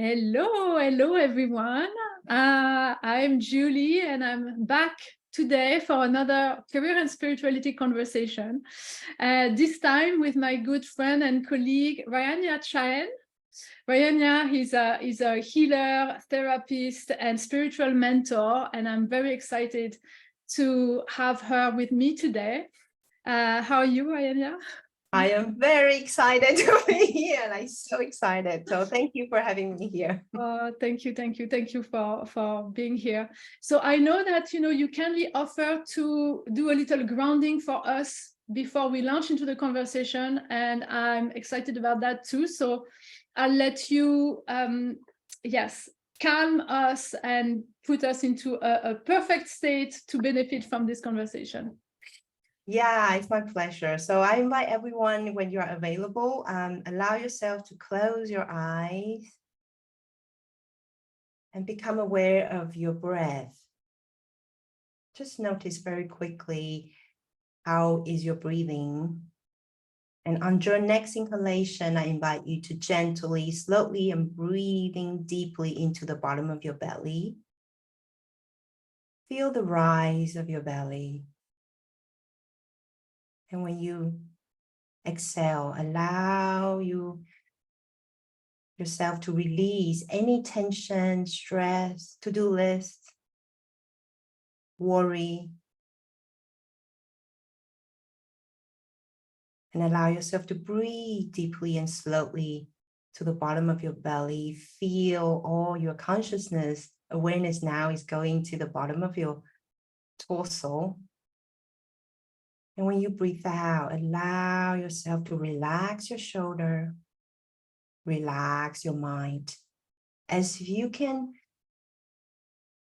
Hello everyone. I'm Julie and I'm back today for another career and spirituality conversation. This time with my good friend and colleague, Rayania Chaenn. Rayania is a healer, therapist, and spiritual mentor, and I'm very excited to have her with me today. How are you, Rayania? I am very excited to be here, and I'm so excited. So thank you for having me here. Thank you for being here. So I know that you kindly offer to do a little grounding for us before we launch into the conversation, and I'm excited about that too. So I'll let you, calm us and put us into a perfect state to benefit from this conversation. Yeah, it's my pleasure. So I invite everyone, when you're available, allow yourself to close your eyes and become aware of your breath. Just notice very quickly, how is your breathing? And on your next inhalation, I invite you to gently, slowly, and breathing deeply into the bottom of your belly. Feel the rise of your belly. And when you exhale, allow yourself to release any tension, stress, to-do list, worry. And allow yourself to breathe deeply and slowly to the bottom of your belly. Feel all your consciousness, awareness now is going to the bottom of your torso. And when you breathe out, allow yourself to relax your shoulder, relax your mind, as if you can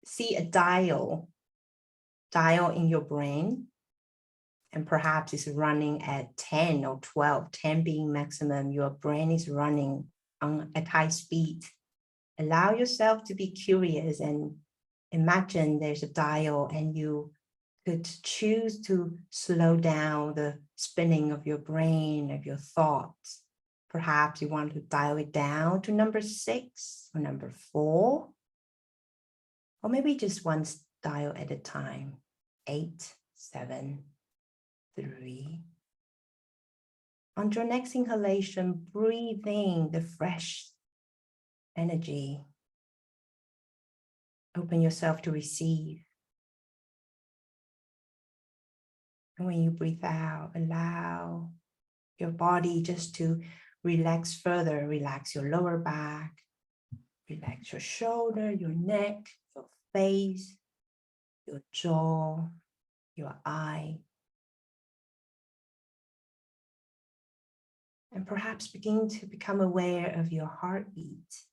see a dial in your brain, and perhaps it's running at 10 or 12, 10 being maximum. Your brain is running at high speed. Allow yourself to be curious and imagine there's a dial, and you could choose to slow down the spinning of your brain, of your thoughts. Perhaps you want to dial it down to number 6 or number 4, or maybe just one dial at a time. 8, 7, 3. On your next inhalation, breathe in the fresh energy. Open yourself to receive. And when you breathe out, allow your body just to relax further. Relax your lower back, relax your shoulder, your neck, your face, your jaw, your eye. And perhaps begin to become aware of your heartbeat.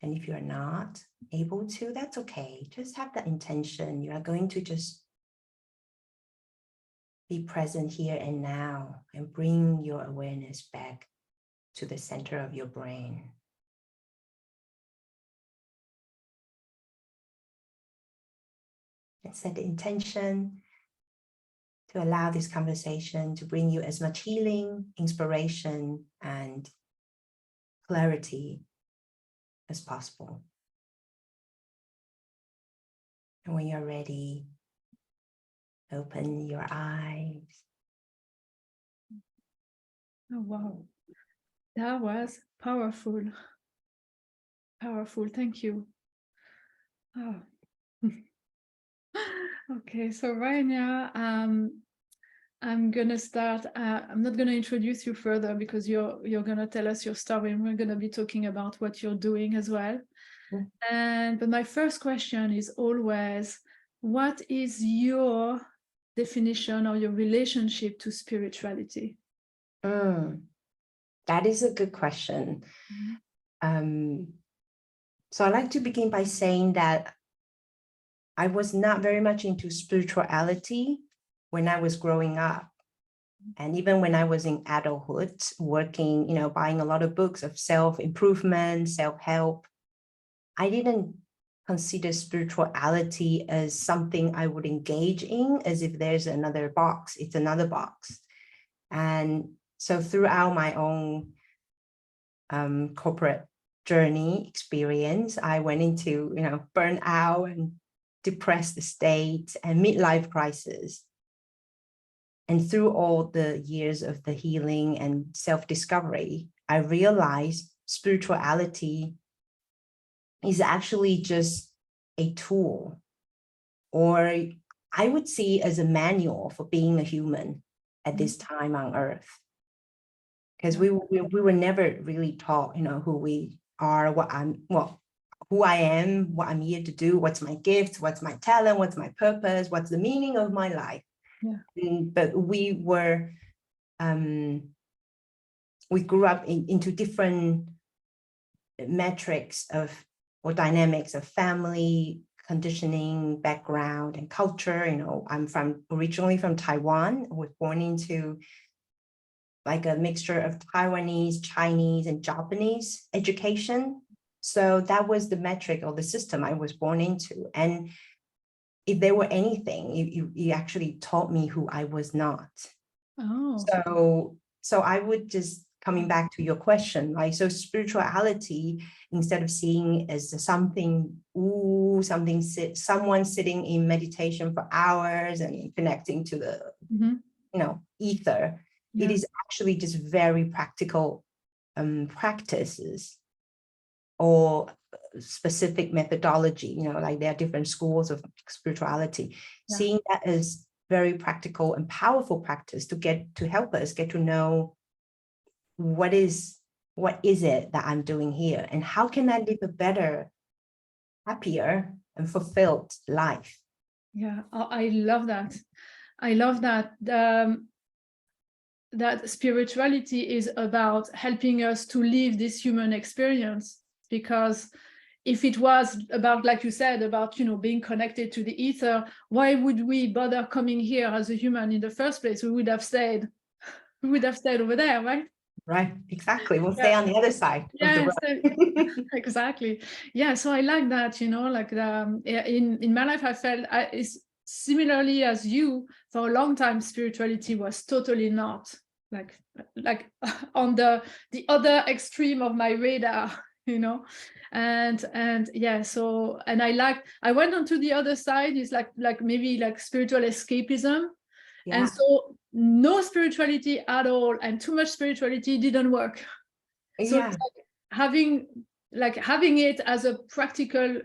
And if you're not able to, that's okay. Just have that intention. You are going to just be present here and now and bring your awareness back to the center of your brain. And set the intention to allow this conversation to bring you as much healing, inspiration, and clarity as possible. And when you're ready, open your eyes. Oh, wow. That was powerful. Powerful. Thank you. Oh. Okay, so Rayania, I'm gonna start. I'm not gonna introduce you further because you're gonna tell us your story, and we're gonna be talking about what you're doing as well. But my first question is always, what is your definition or your relationship to spirituality? That is a good question. So I'd like to begin by saying that I was not very much into spirituality when I was growing up. And even when I was in adulthood, working, buying a lot of books of self-improvement, self-help, I didn't consider spirituality as something I would engage in, as if there's another box, it's another box. And so throughout my own corporate journey experience. I went into, burnout and depressed state and midlife crisis. And through all the years of the healing and self-discovery, I realized spirituality is actually just a tool, or I would see as a manual for being a human at this time on earth. Because we were never really taught, who we are, who I am, what I'm here to do, what's my gift, what's my talent, what's my purpose, what's the meaning of my life. But we grew up into different metrics or dynamics of family, conditioning, background, and culture. I'm originally from Taiwan. I was born into like a mixture of Taiwanese, Chinese, and Japanese education. So that was the metric or the system I was born into. And if there were anything, you actually taught me who I was not. Oh. So I would just, coming back to your question, right? So spirituality, instead of seeing as something, someone sitting in meditation for hours and connecting to the, ether, it is actually just very practical practices or specific methodology, like there are different schools of spirituality, seeing that as very practical and powerful practice to help us get to know what is it that I'm doing here, and how can I live a better, happier, and fulfilled life. I love that. I love that. That spirituality is about helping us to live this human experience, because if it was about, like you said, about being connected to the ether, why would we bother coming here as a human in the first place? We would have stayed over there, right? Right, exactly. We'll stay on the other side of the road. Exactly. So I like that, like in my life, I felt similarly as you, for a long time, spirituality was totally not like on the other extreme of my radar, and I went on to the other side. Is like maybe like spiritual escapism. And so no spirituality at all and too much spirituality didn't work. So it's like having it as a practical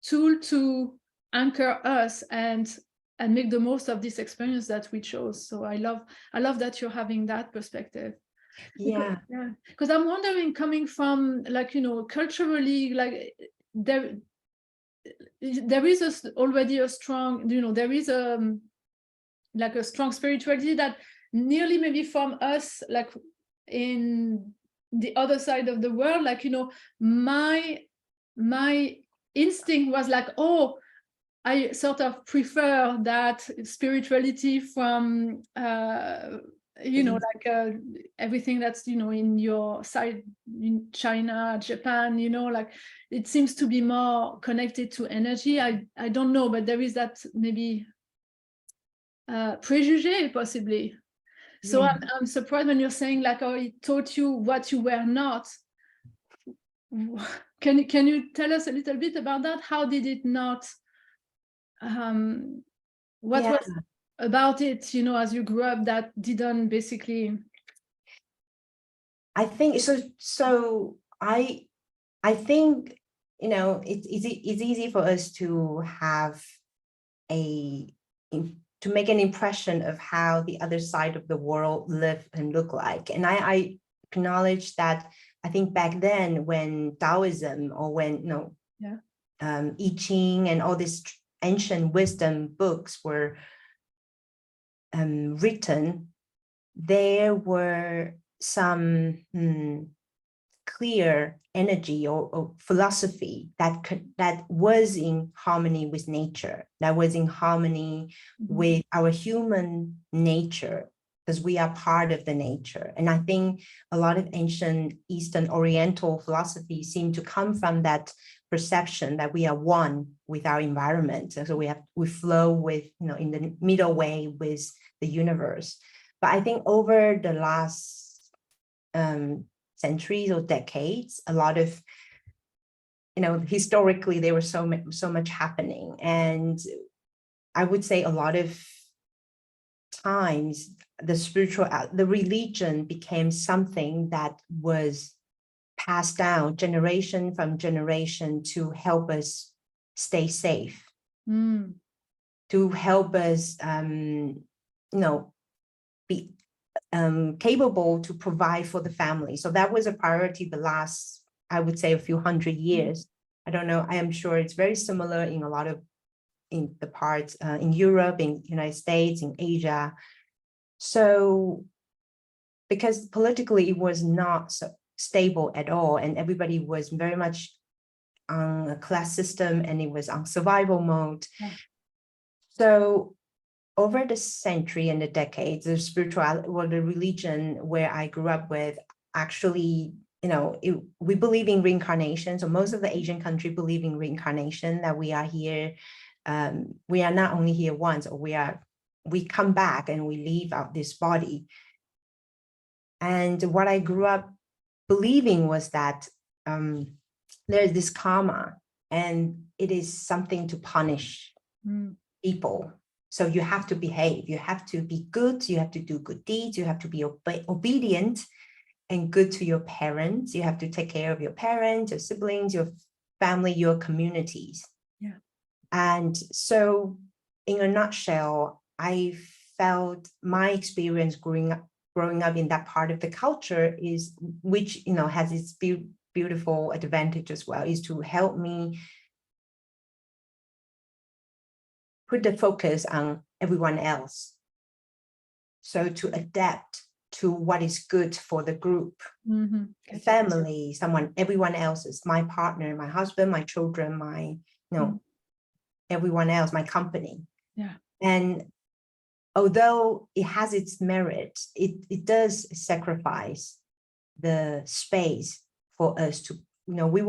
tool to anchor us and make the most of this experience that we chose. So I love that you're having that perspective. Because I'm wondering, coming from culturally, like there is already a strong, there is like a strong spirituality that nearly maybe from us, like in the other side of the world, like my instinct was like, oh, I sort of prefer that spirituality from everything that's in your side, in China, Japan, like it seems to be more connected to energy. I don't know, but there is that maybe préjugé possibly. So I'm surprised when you're saying like, oh, it taught you what you were not. Can you tell us a little bit about that? How did it not? What was about it, as you grew up, that didn't basically? I think so. So I think it's easy for us to have to make an impression of how the other side of the world live and look like. And I acknowledge that. I think back then, when Taoism or when I Ching and all these ancient wisdom books were written, there were some clear energy or philosophy that was in harmony with nature, that was in harmony with our human nature, because we are part of the nature. And I think a lot of ancient Eastern Oriental philosophy seem to come from that perception that we are one with our environment. And so we flow with, in the middle way with the universe. But I think over the last centuries or decades, a lot of historically there was so much happening, and I would say a lot of times the religion became something that was passed down generation from generation to help us stay safe, to help us be capable to provide for the family. So that was a priority the last, I would say, a few hundred years. I don't know, I am sure it's very similar in a lot of in the parts in Europe, in the United States, in Asia. So because politically it was not so stable at all, and everybody was very much on a class system, and it was on survival mode. So over the century and the decades, the spirituality or the religion where I grew up with, actually, we believe in reincarnation. So most of the Asian countries believe in reincarnation, that we are here. We are not only here once, or we come back and we leave out this body. And what I grew up believing was that there's this karma, and it is something to punish people. So you have to behave, you have to be good, you have to do good deeds, you have to be obedient and good to your parents. You have to take care of your parents, your siblings, your family, your communities. Yeah. And so in a nutshell, I felt my experience growing up in that part of the culture is, which, has its beautiful advantage as well, is to help me put the focus on everyone else. So to adapt to what is good for the group, the family, everyone else's, my partner, my husband, my children, everyone else, my company. Yeah. And although it has its merit, it does sacrifice the space for us to, we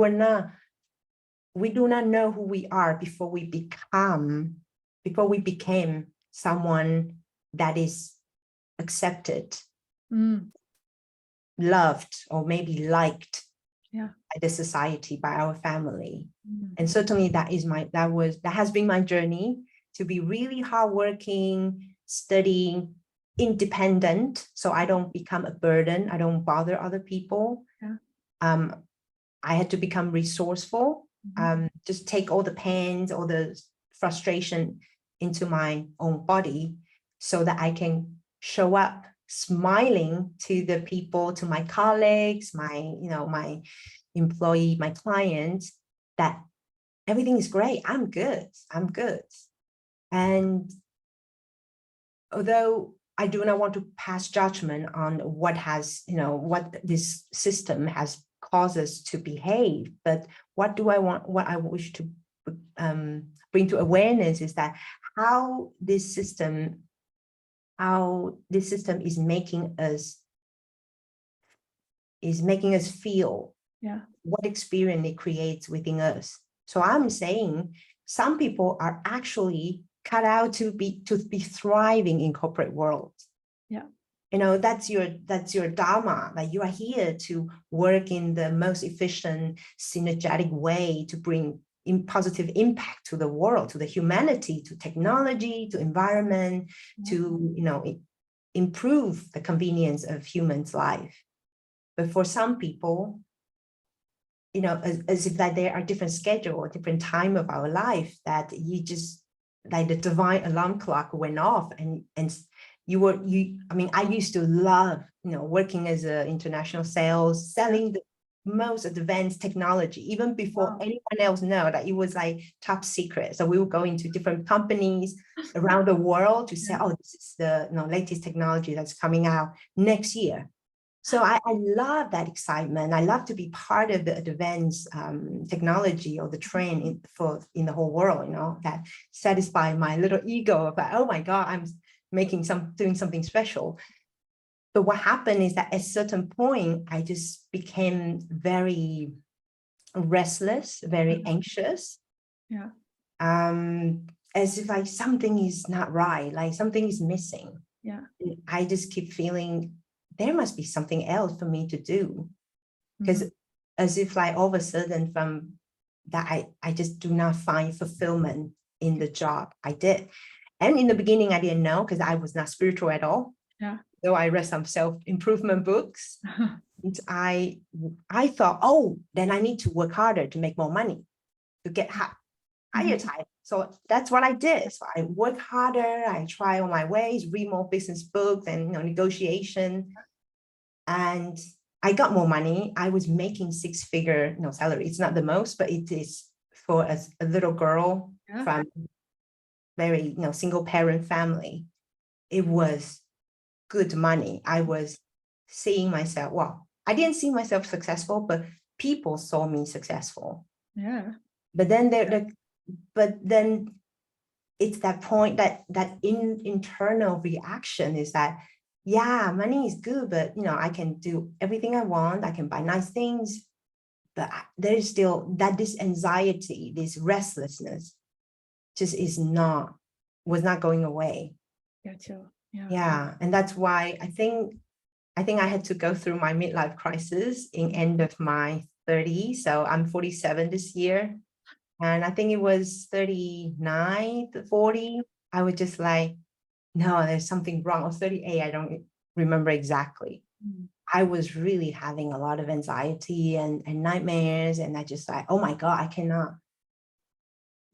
do not know who we are before we became someone that is accepted, loved, or maybe liked by the society, by our family. And certainly that has been my journey, to be really hardworking, studying, independent, so I don't become a burden, I don't bother other people. I had to become resourceful, just take all the pains, all the frustration into my own body, so that I can show up smiling to the people, to my colleagues, my employee, my clients, that everything is great, I'm good. And although I do not want to pass judgment on what this system has caused us to behave, but what I wish to bring to awareness is that how this system is making us feel, what experience it creates within us. So I'm saying some people are actually cut out to be thriving in corporate world. That's your dharma, like you are here to work in the most efficient, synergetic way to bring positive impact to the world, to the humanity, to technology, to environment, to improve the convenience of humans' life. But for some people, as if that there are different schedule or different time of our life, that you just, like the divine alarm clock went off, and I used to love, working as an international sales, selling the most advanced technology, even before anyone else know that it was like top secret. So we would go into different companies around the world to say, oh, this is the latest technology that's coming out next year. So I love that excitement. I love to be part of the advanced technology or the trend in the whole world, that satisfy my little ego about, oh my God, I'm doing something special. But what happened is that at a certain point, I just became very restless, very anxious. As if like something is not right, like something is missing. I just keep feeling there must be something else for me to do. Because as if like all of a sudden from that I just do not find fulfillment in the job I did. And in the beginning, I didn't know because I was not spiritual at all. Yeah. Though I read some self-improvement books, and I thought, oh, then I need to work harder to make more money, to get higher title. So that's what I did. So I work harder, I try all my ways, read more business books and negotiation. And I got more money. I was making six-figure salary. It's not the most, but it is for a little girl from very single parent family. It was good money. I was seeing myself, well, I didn't see myself successful, but people saw me successful. Yeah. But then it's that point, that internal reaction is that, yeah, money is good, but I can do everything I want. I can buy nice things, but there's still this anxiety, this restlessness just was not going away. Gotcha. Yeah. Yeah. And that's why I think I had to go through my midlife crisis in end of my 30s. So I'm 47 this year. And I think it was 39, 40. I was just like, no, there's something wrong. Or 38, I don't remember exactly. I was really having a lot of anxiety and nightmares. And I just like, oh my God, I cannot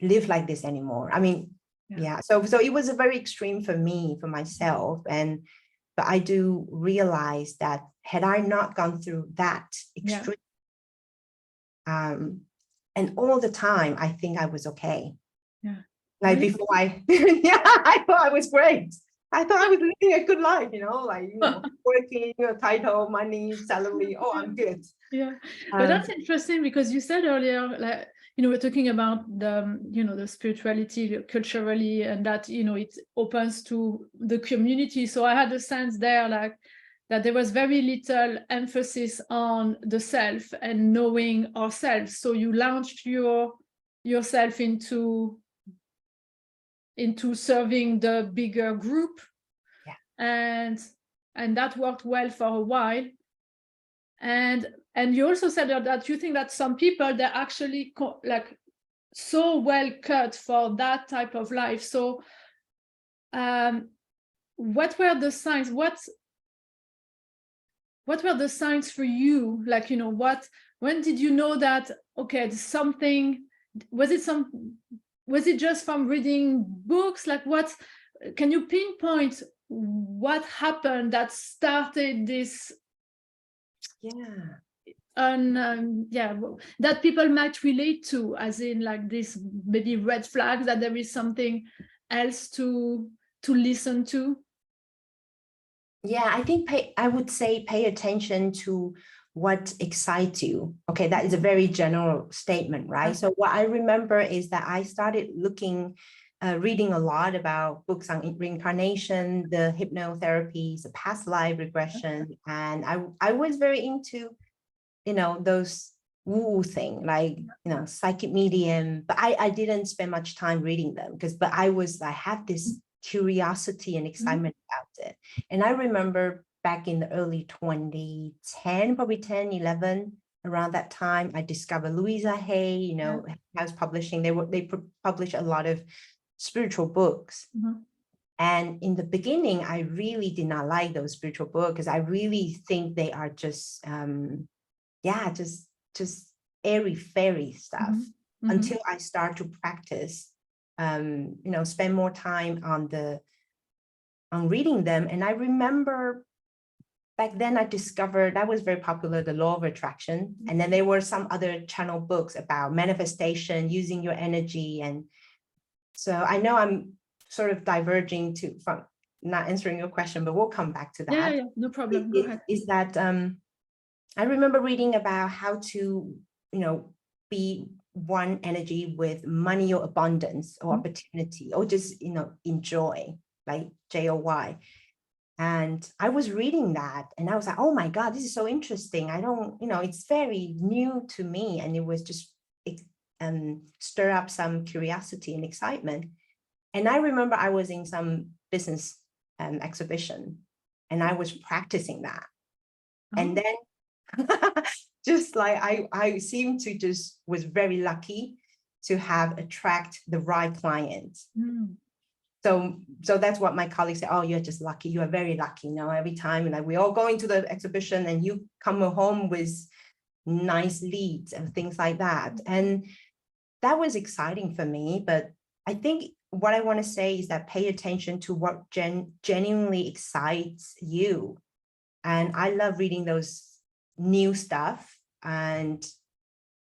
live like this anymore. I mean, yeah. So it was a very extreme for me, for myself. But I do realize that had I not gone through that extreme, and all the time, I think I was okay. Yeah. Like before I thought I was great. I thought I was living a good life, working, title, money, salary. Oh, I'm good. Yeah. But that's interesting because you said earlier, like, we're talking about the, the spirituality culturally, and that, it opens to the community. So I had a sense there, like, that there was very little emphasis on the self and knowing ourselves. So you launched yourself into serving the bigger group. Yeah. And that worked well for a while. And you also said that you think that some people, they're actually like so well cut for that type of life. So what were the signs? What were the signs for you? Like, when did you know that, okay, something, was it just from reading books? Like, can you pinpoint what happened that started this? That people might relate to, as in like this maybe red flags, that there is something else to listen to. Yeah, I think I would say pay attention to what excites you. Okay, that is a very general statement, right? So what I remember is that I started reading a lot about books on reincarnation, the hypnotherapies, the past life regression, and I was very into, those woo thing, like, psychic medium, but I didn't spend much time reading them but I had this curiosity and excitement about it. And I remember back in the early 2010, probably 10, 11, around that time, I discovered Louisa Hay, House Publishing. They publish a lot of spiritual books. And in the beginning, I really did not like those spiritual books because I really think they are just, just airy fairy stuff, until I start to practice, spend more time on reading them. And I remember back then I discovered that was very popular, the law of attraction. And then there were some other channel books about manifestation, using your energy. And so I know I'm sort of diverging from not answering your question, but we'll come back to that. Yeah, no problem. Go ahead. Is that I remember reading about how to, be one energy with money or abundance or opportunity, or just, enjoy, like JOY. And I was reading that and I was like, oh my God, this is so interesting. I don't, it's very new to me. And it was just stir up some curiosity and excitement. And I remember I was in some business exhibition and I was practicing that. And then just like I seem to just was very lucky to have attract the right clients. So that's what my colleagues say, oh, you're just lucky. You are very lucky. Every time, like we all go into the exhibition and you come home with nice leads and things like that. And that was exciting for me. But I think what I want to say is that pay attention to what genuinely excites you. And I love reading those new stuff. And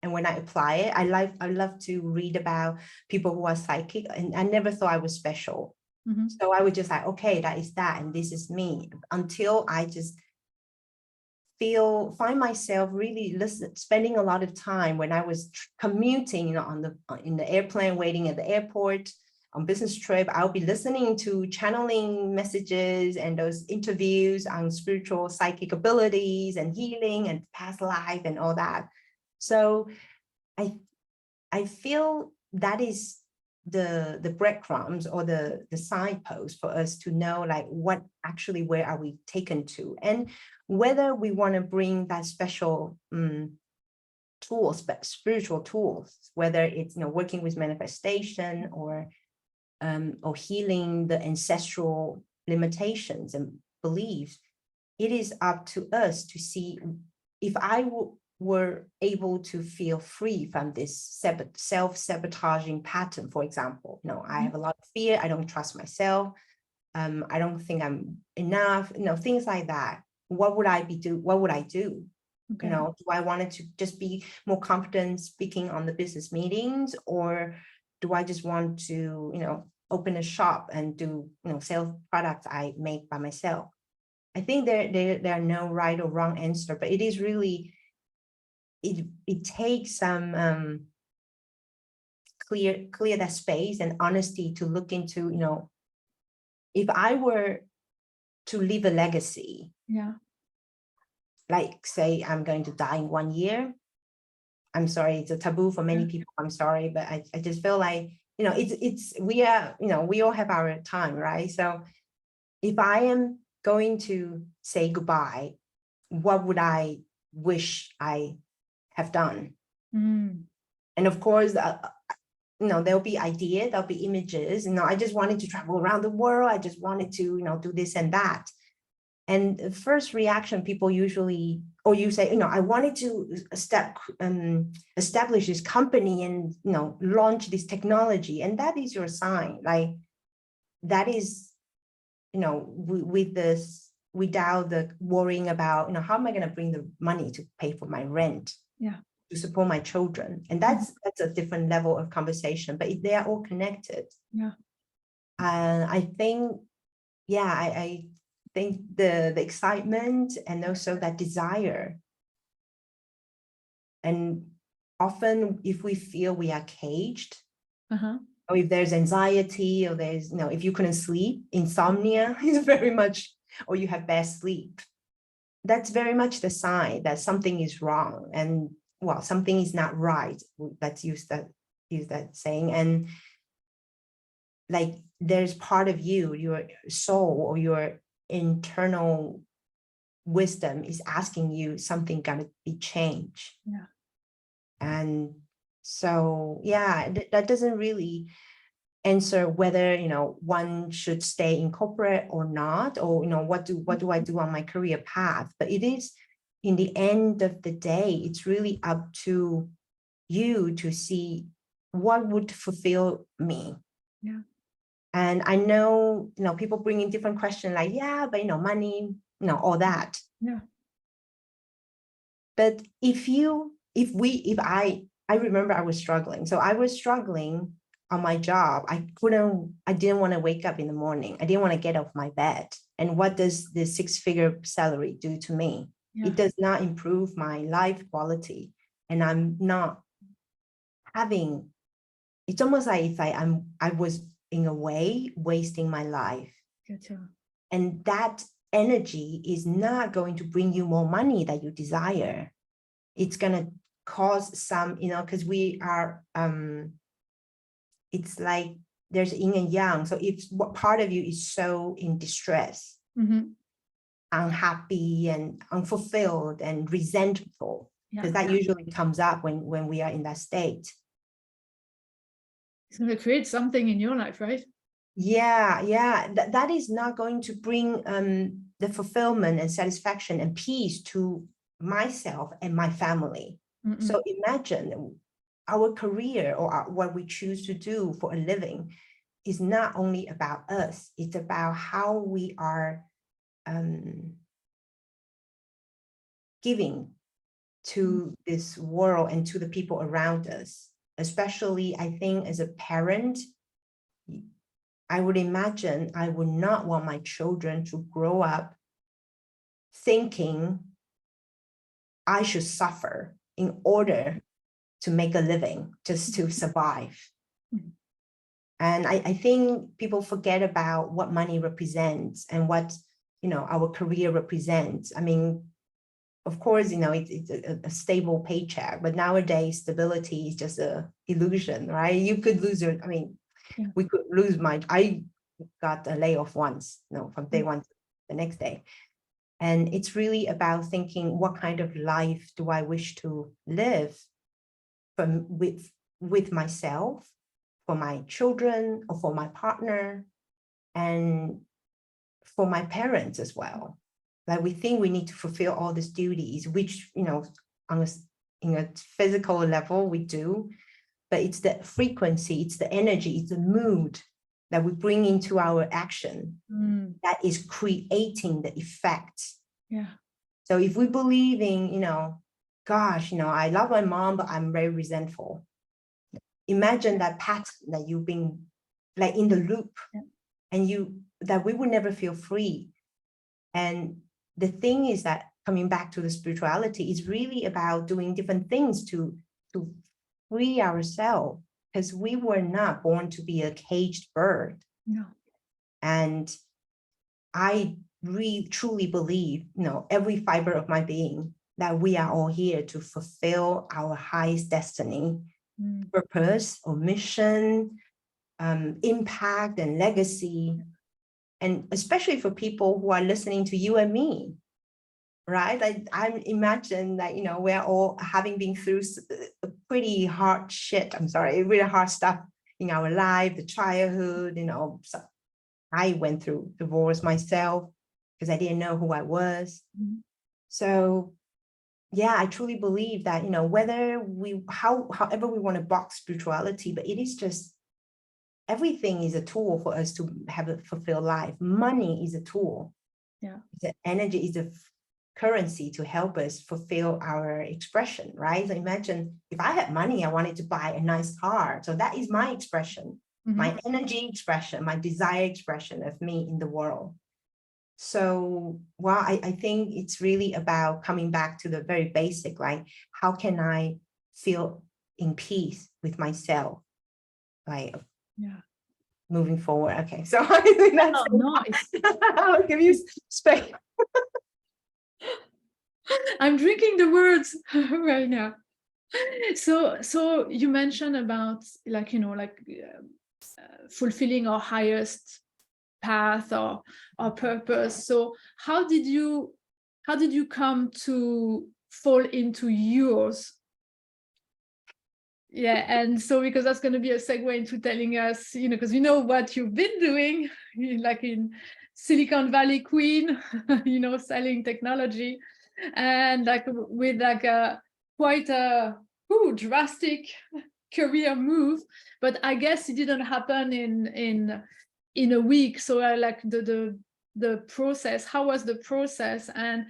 when I apply it, I love to read about people who are psychic, and I never thought I was special. So I would just like, okay, that is that, and this is me, until I just find myself really spending a lot of time when I was commuting, in the airplane, waiting at the airport, on business trip. I'll be listening to channeling messages and those interviews on spiritual psychic abilities and healing and past life and all that. So I feel that is the breadcrumbs or the signpost for us to know, like, what actually, where are we taken to, and whether we want to bring that special tools, but spiritual tools, whether it's working with manifestation or healing the ancestral limitations and beliefs. It is up to us to see if I were able to feel free from this self-sabotaging pattern. For example, I have a lot of fear. I don't trust myself. I don't think I'm enough. Things like that. What would I do? Okay. Do I want it to just be more confident speaking on the business meetings, or do I just want to, open a shop and do, sell products I make by myself? I think there are no right or wrong answer, but it is really, it takes some clear that space and honesty to look into, if I were to leave a legacy, like say I'm going to die in 1 year. I'm sorry, it's a taboo for many people. I'm sorry, but I just feel like, we all have our time, right? So if I am going to say goodbye, what would I wish I have done? And of course, there'll be ideas, there'll be images. I just wanted to travel around the world. I just wanted to, do this and that. And the first reaction, people usually, or you say, I wanted to establish this company and, launch this technology. And that is your sign. Like, that is, with this, without the worrying about, how am I going to bring the money to pay for my rent? To support my children. And that's a different level of conversation, but they are all connected. I think, I think the excitement and also that desire. And often if we feel we are caged, or if there's anxiety, or there's, if you couldn't sleep, insomnia is very much, or you have bad sleep, that's very much the sign that something is wrong. And well, something is not right. Let's use that saying. And like, there's part of you, your soul or your internal wisdom is asking you something got to be changed. And so, that doesn't really answer whether, one should stay in corporate or not, or, what do I do on my career path? But it is, in the end of the day, it's really up to you to see what would fulfill me. And I know, people bring in different questions like, but, money, all that. But I remember I was struggling. So I was struggling on my job. I didn't want to wake up in the morning. I didn't want to get off my bed. And what does the 6-figure salary do to me? It does not improve my life quality. And I'm not having, it's almost like if I was in a way wasting my life. And that energy is not going to bring you more money that you desire. It's going to cause some, because we are, it's like there's yin and yang. So if what part of you is so in distress, unhappy and unfulfilled and resentful, because that usually comes up when we are in that state. It's going to create something in your life, right? Yeah. That is not going to bring the fulfillment and satisfaction and peace to myself and my family. So imagine our career or what we choose to do for a living is not only about us, it's about how we are giving to this world and to the people around us. Especially, I think, as a parent, I would imagine I would not want my children to grow up thinking I should suffer in order to make a living, just to survive. And I think people forget about what money represents and what, our career represents. I mean, of course, it's a stable paycheck, but nowadays stability is just an illusion, right? You could lose your, we could lose I got a layoff once, from day one to the next day. And it's really about thinking, what kind of life do I wish to live with myself, for my children, or for my partner, and for my parents as well. Like, we think we need to fulfill all these duties, which, on a physical level we do, but it's the frequency, it's the energy, it's the mood that we bring into our action that is creating the effect. Yeah. So if we believe in, gosh, I love my mom, but I'm very resentful. Imagine that pattern that you've been like in the loop, and that we would never feel free. And the thing is that, coming back to the spirituality, is really about doing different things to free ourselves, because we were not born to be a caged bird. No. And I really truly believe, every fiber of my being, that we are all here to fulfill our highest destiny, purpose or mission, impact and legacy. And especially for people who are listening to you and me, right? I imagine that, we're all having been through pretty hard shit. I'm sorry, really hard stuff in our life, the childhood, so I went through divorce myself because I didn't know who I was. So yeah, I truly believe that, whether however we want to box spirituality, but it is just, everything is a tool for us to have a fulfilled life. Money is a tool. Yeah. The energy is a currency to help us fulfill our expression, right? So imagine if I had money, I wanted to buy a nice car. So that is my expression, my energy expression, my desire expression of me in the world. So, well, I think it's really about coming back to the very basic, like, how can I feel in peace with myself? Like, moving forward. Okay, so I think that's nice. I'll give you space. I'm drinking the words right now. So you mentioned about fulfilling our highest path or our purpose. So how did you come to fall into yours? Yeah, and so, because that's going to be a segue into telling us, because what you've been doing, like in Silicon Valley Queen, selling technology, and like with like a quite a drastic career move. But I guess it didn't happen in a week. So like the process. How was the process? And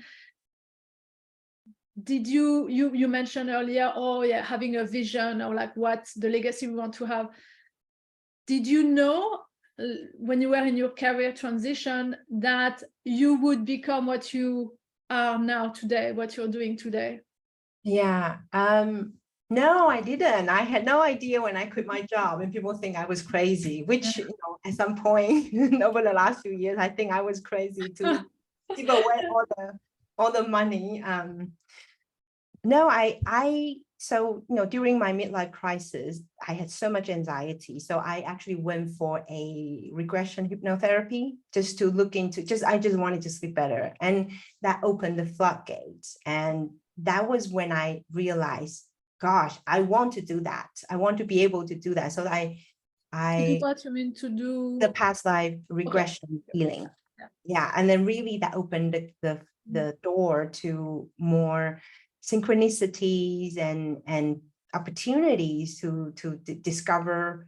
did you mentioned earlier, having a vision, or like what's the legacy we want to have? Did you know when you were in your career transition that you would become what you are now today, what you're doing today? Yeah. No, I didn't. I had no idea when I quit my job, and people think I was crazy, which, at some point over the last few years, I think I was crazy to give away all the money. No, so, during my midlife crisis, I had so much anxiety. So I actually went for a regression hypnotherapy just to look into, I just wanted to sleep better. And that opened the floodgates. And that was when I realized, gosh, I want to do that. I want to be able to do that. So To do what you mean to do? The past life regression healing. Yeah. And then really that opened the door to more synchronicities and opportunities to discover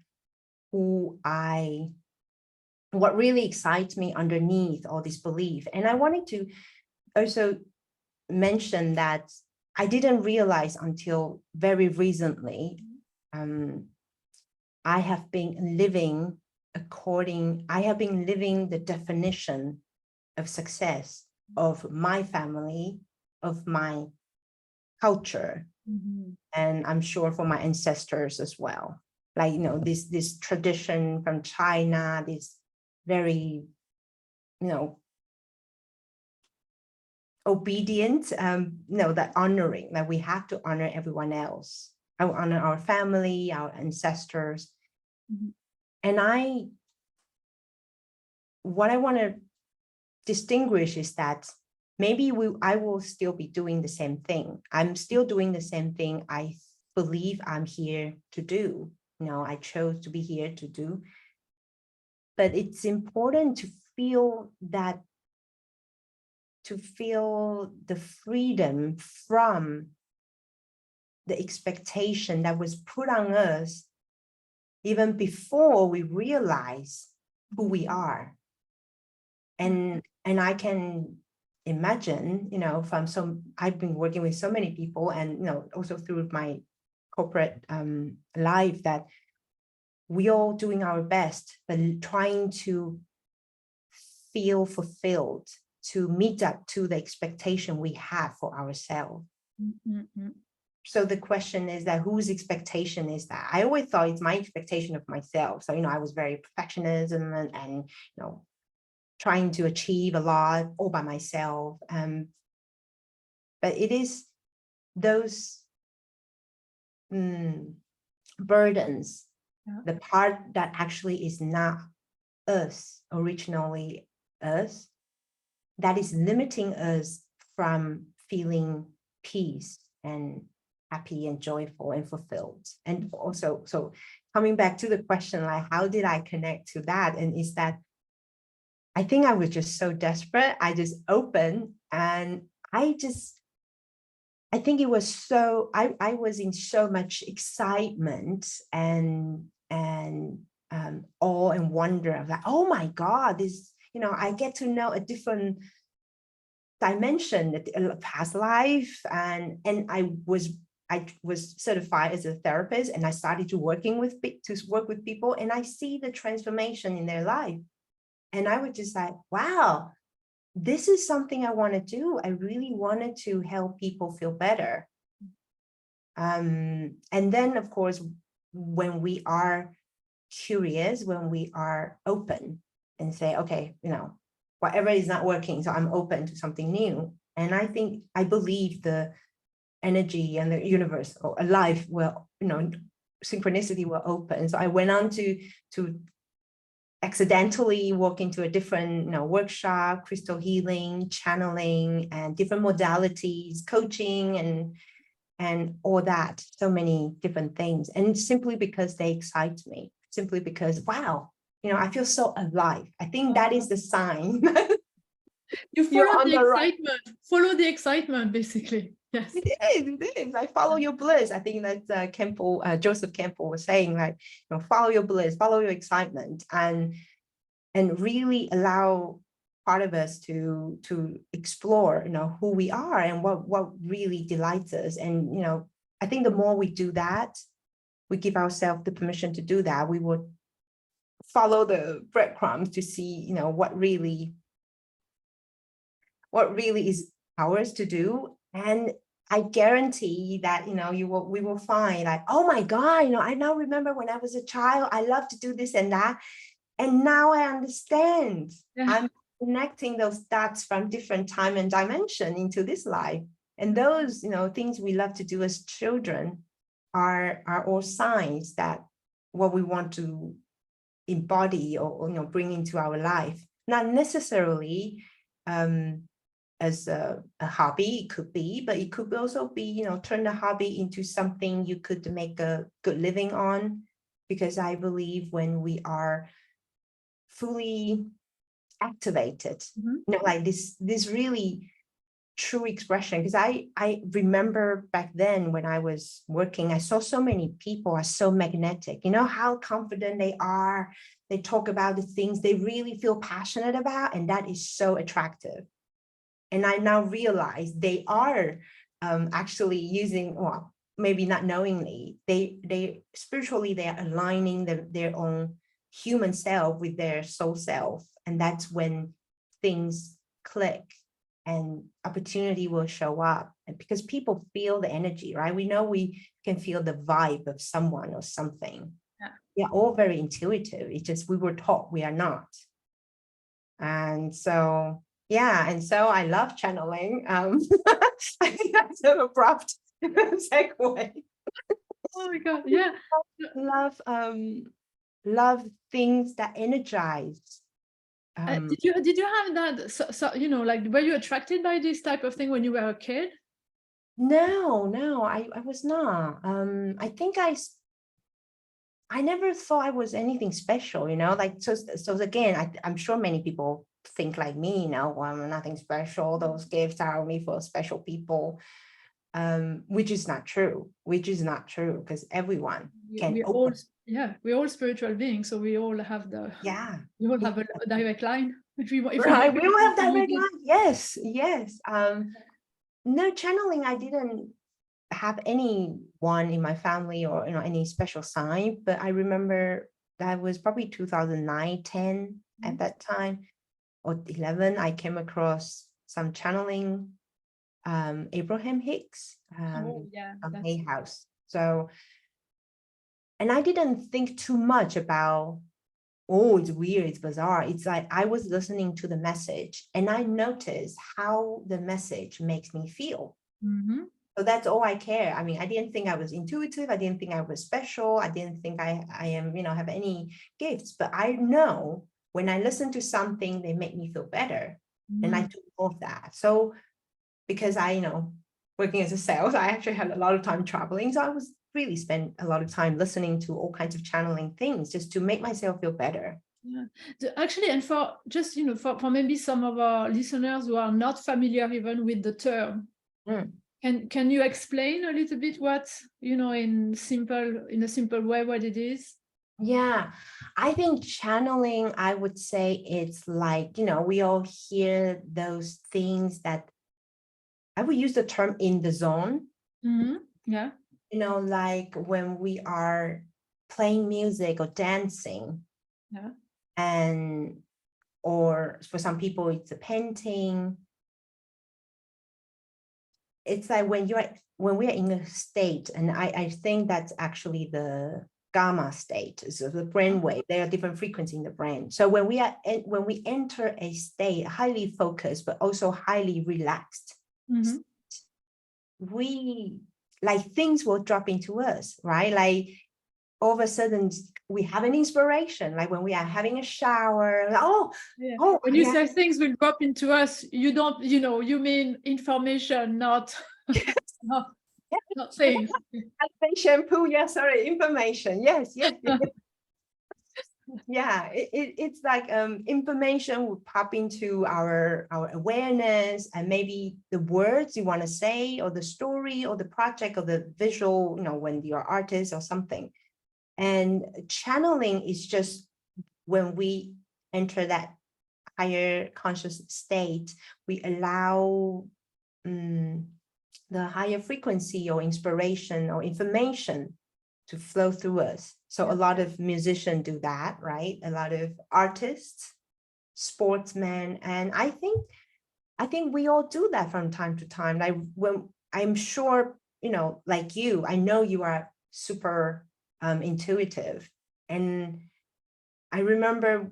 what really excites me underneath all this belief. And I wanted to also mention that I didn't realize until very recently, I have been living the definition of success of my family, of my culture, and I'm sure for my ancestors as well. Like, this tradition from China, this very, obedient, that honoring, that we have to honor everyone else. I will honor our family, our ancestors. And what I want to distinguish is that maybe I will still be doing the same thing. I'm still doing the same thing I believe I'm here to do. I chose to be here to do. But it's important to feel the freedom from the expectation that was put on us even before we realize who we are. And I can imagine, I've been working with so many people, and also through my corporate life, that we all doing our best, but trying to feel fulfilled, to meet up to the expectation we have for ourselves. So the question is that whose expectation is that? I always thought it's my expectation of myself. So, I was very perfectionism and trying to achieve a lot all by myself. But it is those burdens, the part that actually is not us, originally us, that is limiting us from feeling peace and happy and joyful and fulfilled. And also, so coming back to the question, like, how did I connect to that? And is that I think I was just so desperate. I just opened, and I think it was so, I was in so much excitement and awe and wonder of like, oh my God, this, I get to know a different dimension, a past life. And I was certified as a therapist, and I started to work with people, and I see the transformation in their life. And I was just like, wow, this is something I want to do. I really wanted to help people feel better. And then, of course, when we are curious, when we are open and say, okay, whatever is not working, so I'm open to something new. And I believe the energy and the universe or life will, synchronicity will open. So I went on to accidentally walk into a different workshop, crystal healing, channeling, and different modalities, coaching, and all that, so many different things. And simply because they excite me, simply because, wow, I feel so alive. I think that is the sign. You follow the excitement. Follow the excitement, basically. Yes. It is. I follow your bliss. I think that Joseph Campbell was saying, like, follow your bliss, follow your excitement, and really allow part of us to explore, who we are and what really delights us. And, I think the more we do that, we give ourselves the permission to do that, we would follow the breadcrumbs to see, what really is ours to do. And I guarantee that, we will find like, oh my God, I now remember when I was a child, I loved to do this and that. And now I understand. Yeah. I'm connecting those dots from different time and dimension into this life. And those, things we love to do as children are all signs that what we want to embody or bring into our life, not necessarily a as a hobby, it could be, but it could also be, you know, turn the hobby into something you could make a good living on. Because I believe when we are fully activated, you know, like this really true expression. Because I remember back then when I was working, I saw so many people are so magnetic, you know, how confident they are. They talk about the things they really feel passionate about, and that is so attractive. And I now realize they are actually using, well, maybe not knowingly, they spiritually, they are aligning their own human self with their soul self. And that's when things click and opportunity will show up. And because people feel the energy, right? We know we can feel the vibe of someone or something. Yeah. We are all very intuitive. It's just we were taught we are not. And so, yeah, and so I love channeling. I think that's an abrupt segue. Oh my God, yeah. Love things that energize. Did you have that, so you know, like, were you attracted by this type of thing when you were a kid? No, I was not. I think I never thought I was anything special, you know, like, so again, I'm sure many people think like me, you know, well, I'm nothing special. Those gifts are only for special people, which is not true, because everyone can We all, open. yeah, we're all spiritual beings, so we all have Yeah. we all have a direct line. If we Right, we all have we direct did. line. Yes. No, channeling, I didn't have anyone in my family or, you know, any special sign, but I remember that was probably 2009, 10 at that time, or 11. I came across some channeling, Abraham Hicks, Oh yeah, from that's Hay House. So, and I didn't think too much about, oh, it's weird, it's bizarre. It's like I was listening to the message and I noticed how the message makes me feel. So that's all I care. I mean, I didn't think I was intuitive. I didn't think I was special. I didn't think I am, you know, have any gifts. But I know when I listen to something, they make me feel better. And I took more of that. So because I, you know, working as a sales, I actually had a lot of time traveling. So I was really spent a lot of time listening to all kinds of channeling things just to make myself feel better. Yeah. Actually, and for just, you know, for maybe some of our listeners who are not familiar even with the term, can you explain a little bit what, you know, in a simple way, what it is? Yeah, I think channeling, I would say it's like, you know, we all hear those things that I would use the term in the zone. Yeah. You know, like when we are playing music or dancing. Yeah. And, or for some people, it's a painting. It's like when we are in a state, and I think that's actually the gamma state, so the brainwave. There are different frequencies in the brain. So when we enter a state, highly focused but also highly relaxed, we, like, things will drop into us, right? Like all of a sudden we have an inspiration, like when we are having a shower. Yeah. When you say things will drop into us, you don't, you know, you mean information, not not things. Shampoo, yeah, sorry, information. Yes. Yeah, it's like information will pop into our awareness, and maybe the words you want to say, or the story, or the project, or the visual, you know, when you're an artist or something. And channeling is just when we enter that higher conscious state, we allow the higher frequency or inspiration or information to flow through us. So a lot of musicians do that, right? A lot of artists, sportsmen, and I think we all do that from time to time. Like when I'm sure, you know, like you, I know you are super intuitive. And I remember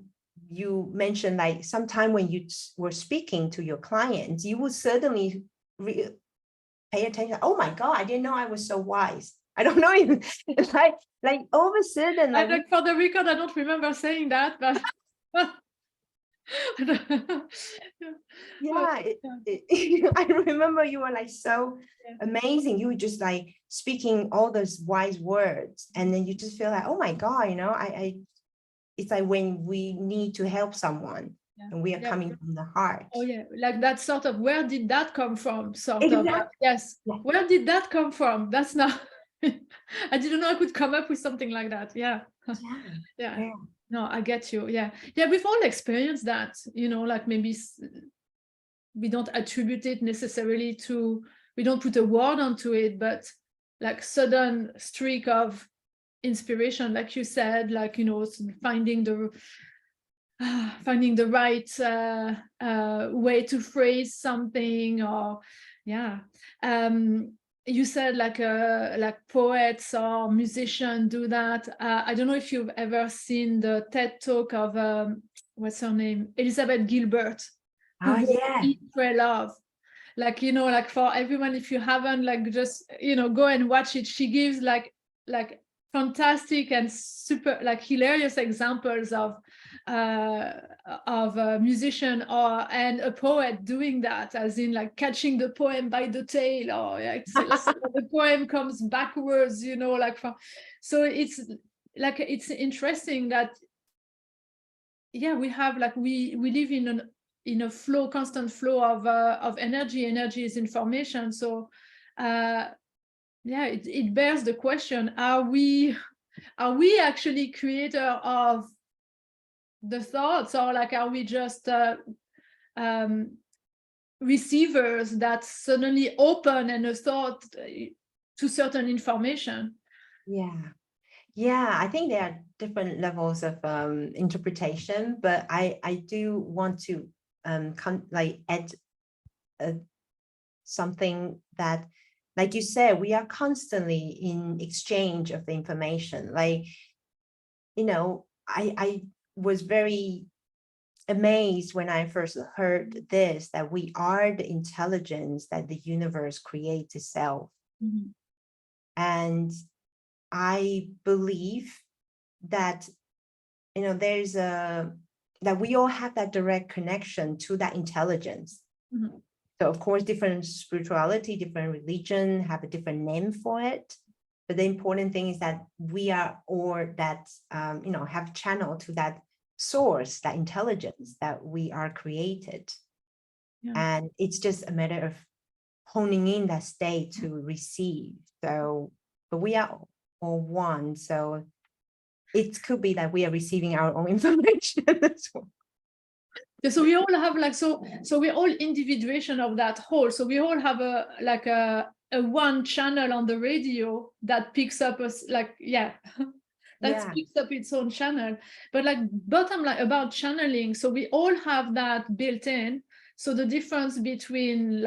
you mentioned, like, sometime when you were speaking to your clients, you would certainly pay attention. Oh my God, I didn't know I was so wise. I don't know even. It's like all of a sudden, Like for the record, I don't remember saying that, but Yeah, Yeah. I remember you were like so Yeah. amazing. You were just like speaking all those wise words, and then you just feel like, oh my God, it's like when we need to help someone Yeah. and we are Yeah. coming from the heart. Oh yeah, like that sort of, where did that come from? Sort of, Exactly. yes. Yeah. Where did that come from? That's not. I didn't know I could come up with something like that. Yeah. Yeah. Yeah. Yeah. No, I get you. Yeah. Yeah. We've all experienced that, like maybe we don't attribute it necessarily to, we don't put a word onto it, but like sudden streak of inspiration, like you said, like, finding the right way to phrase something, or yeah. You said like poets or musicians do that. I don't know if you've ever seen the TED talk of what's her name, Elizabeth Gilbert, who Oh wrote yeah. Eat, Pray, Love. Like, like for everyone, if you haven't, like, just go and watch it. She gives like fantastic and super like hilarious examples of a musician and a poet doing that, as in like catching the poem by the tail, or the poem comes backwards, like so it's like, it's interesting that we have like, we live in a flow, constant flow of energy. Energy is information. So it bears the question, are we actually creator of the thoughts, or like, are we just receivers that suddenly open and a thought to certain information? Yeah, I think there are different levels of interpretation, but I do want to add something that, like you said, we are constantly in exchange of the information. Like, I was very amazed when I first heard this, that we are the intelligence that the universe creates itself. Mm-hmm. And I believe that, that we all have that direct connection to that intelligence. Mm-hmm. So of course, different spirituality, different religion have a different name for it. But the important thing is that we are all that, have channel to that source, that intelligence that we are created. Yeah. And it's just a matter of honing in that state to receive. So, but we are all one. So it could be that we are receiving our own information as well. Yeah, so we all have like, so we're all individuation of that whole. So we all have a one channel on the radio that picks up us, like, picks up its own channel. But like, bottom line about channeling, so we all have that built in. So the difference between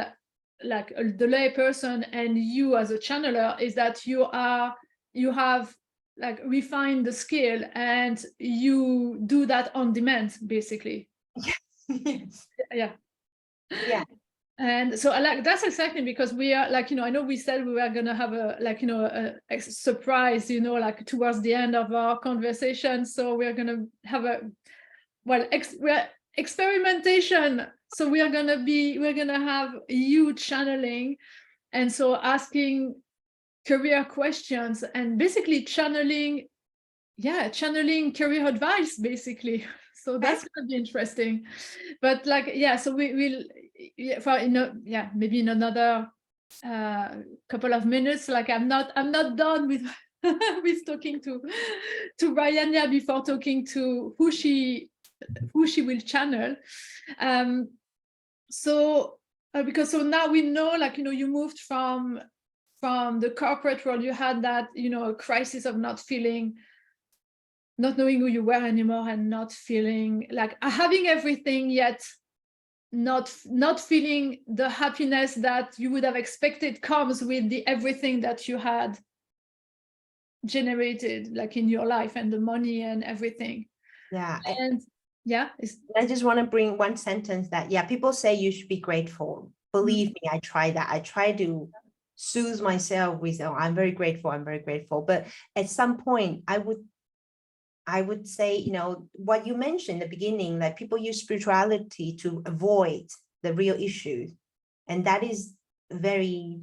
like the lay person and you as a channeler is that you have like refined the skill, and you do that on demand, basically. Yes. Yeah. Yeah. And so I like, that's exactly, because we are like, I know we said we were going to have a surprise, like towards the end of our conversation. So we're going to have we're experimentation. So we're going to have you channeling. And so asking career questions and basically channeling career advice, basically. So that's going to be interesting. But like, so we will, maybe in another couple of minutes. Like, I'm not done with with talking to Rayania before talking to who she will channel. So because so now we know, like, you moved from the corporate world. You had that, a crisis of not knowing who you were anymore, and not feeling like having everything, yet not feeling the happiness that you would have expected comes with the everything that you had generated, like in your life, and the money and everything. Yeah. And I just want to bring one sentence that, people say you should be grateful. Believe me, I try that. I try to soothe myself with, oh, I'm very grateful. I'm very grateful. But at some point, I would I would say, what you mentioned in the beginning, like people use spirituality to avoid the real issues. And that is very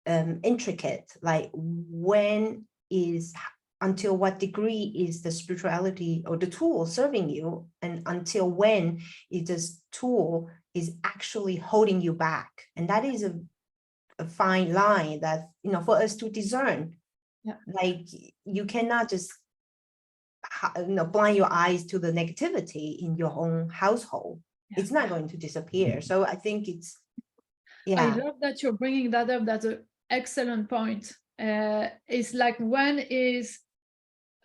intricate. Like until what degree is the spirituality or the tool serving you? And until when is this tool is actually holding you back? And that is a fine line that, for us to discern. Yeah. Like you cannot just blind your eyes to the negativity in your own household. Yeah. It's not going to disappear. So I think it's, I love that you're bringing that up. That's an excellent point. It's like, when is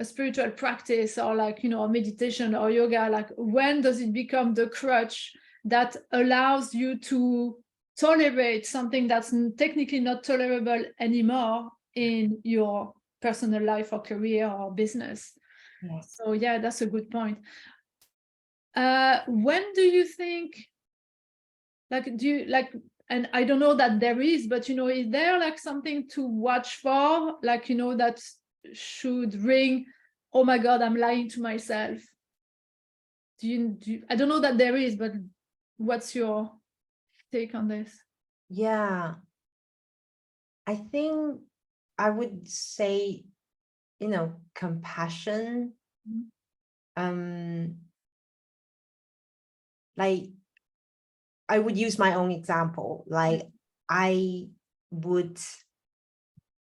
a spiritual practice or like, meditation or yoga, like when does it become the crutch that allows you to tolerate something that's technically not tolerable anymore in your personal life or career or business? Yes. So yeah, that's a good point. When do you think, and I don't know that there is, but is there like something to watch for, like that should ring, oh my God, I'm lying to myself? Do you I don't know that there is, but what's your take on this? Yeah, I think I would say, compassion. Like I would use my own example. Like I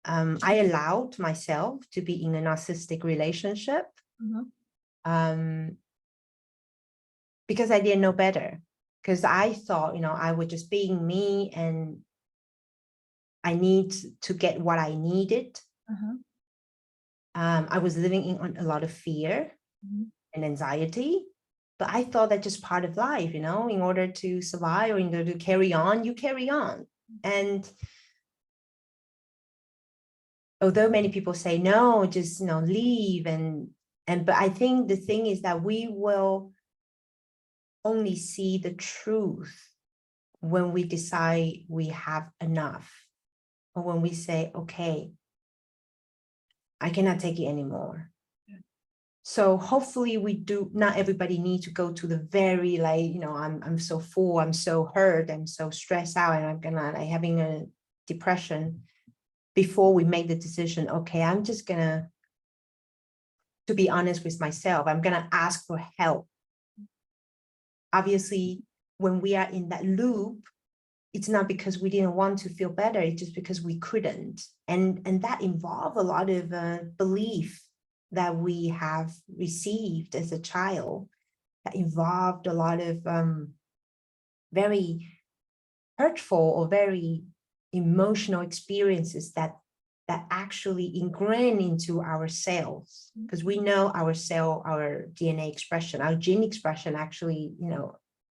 allowed myself to be in a narcissistic relationship because I didn't know better. Because I thought, I was just being me and I need to get what I needed. I was living in a lot of fear and anxiety, but I thought that just part of life, in order to survive or in order to carry on, you carry on. And although many people say, no, just, leave. But I think the thing is that we will only see the truth when we decide we have enough, or when we say, okay, I cannot take it anymore. So hopefully we do, not everybody needs to go to the very, like, I'm so full, I'm so hurt, I'm so stressed out, and I'm gonna having a depression before we make the decision, okay, I'm just gonna, to be honest with myself, I'm gonna ask for help. Obviously, when we are in that loop, it's not because we didn't want to feel better, it's just because we couldn't. And that involves a lot of belief that we have received as a child, that involved a lot of very hurtful or very emotional experiences that actually ingrain into our cells, because we know our cell, our DNA expression, our gene expression actually,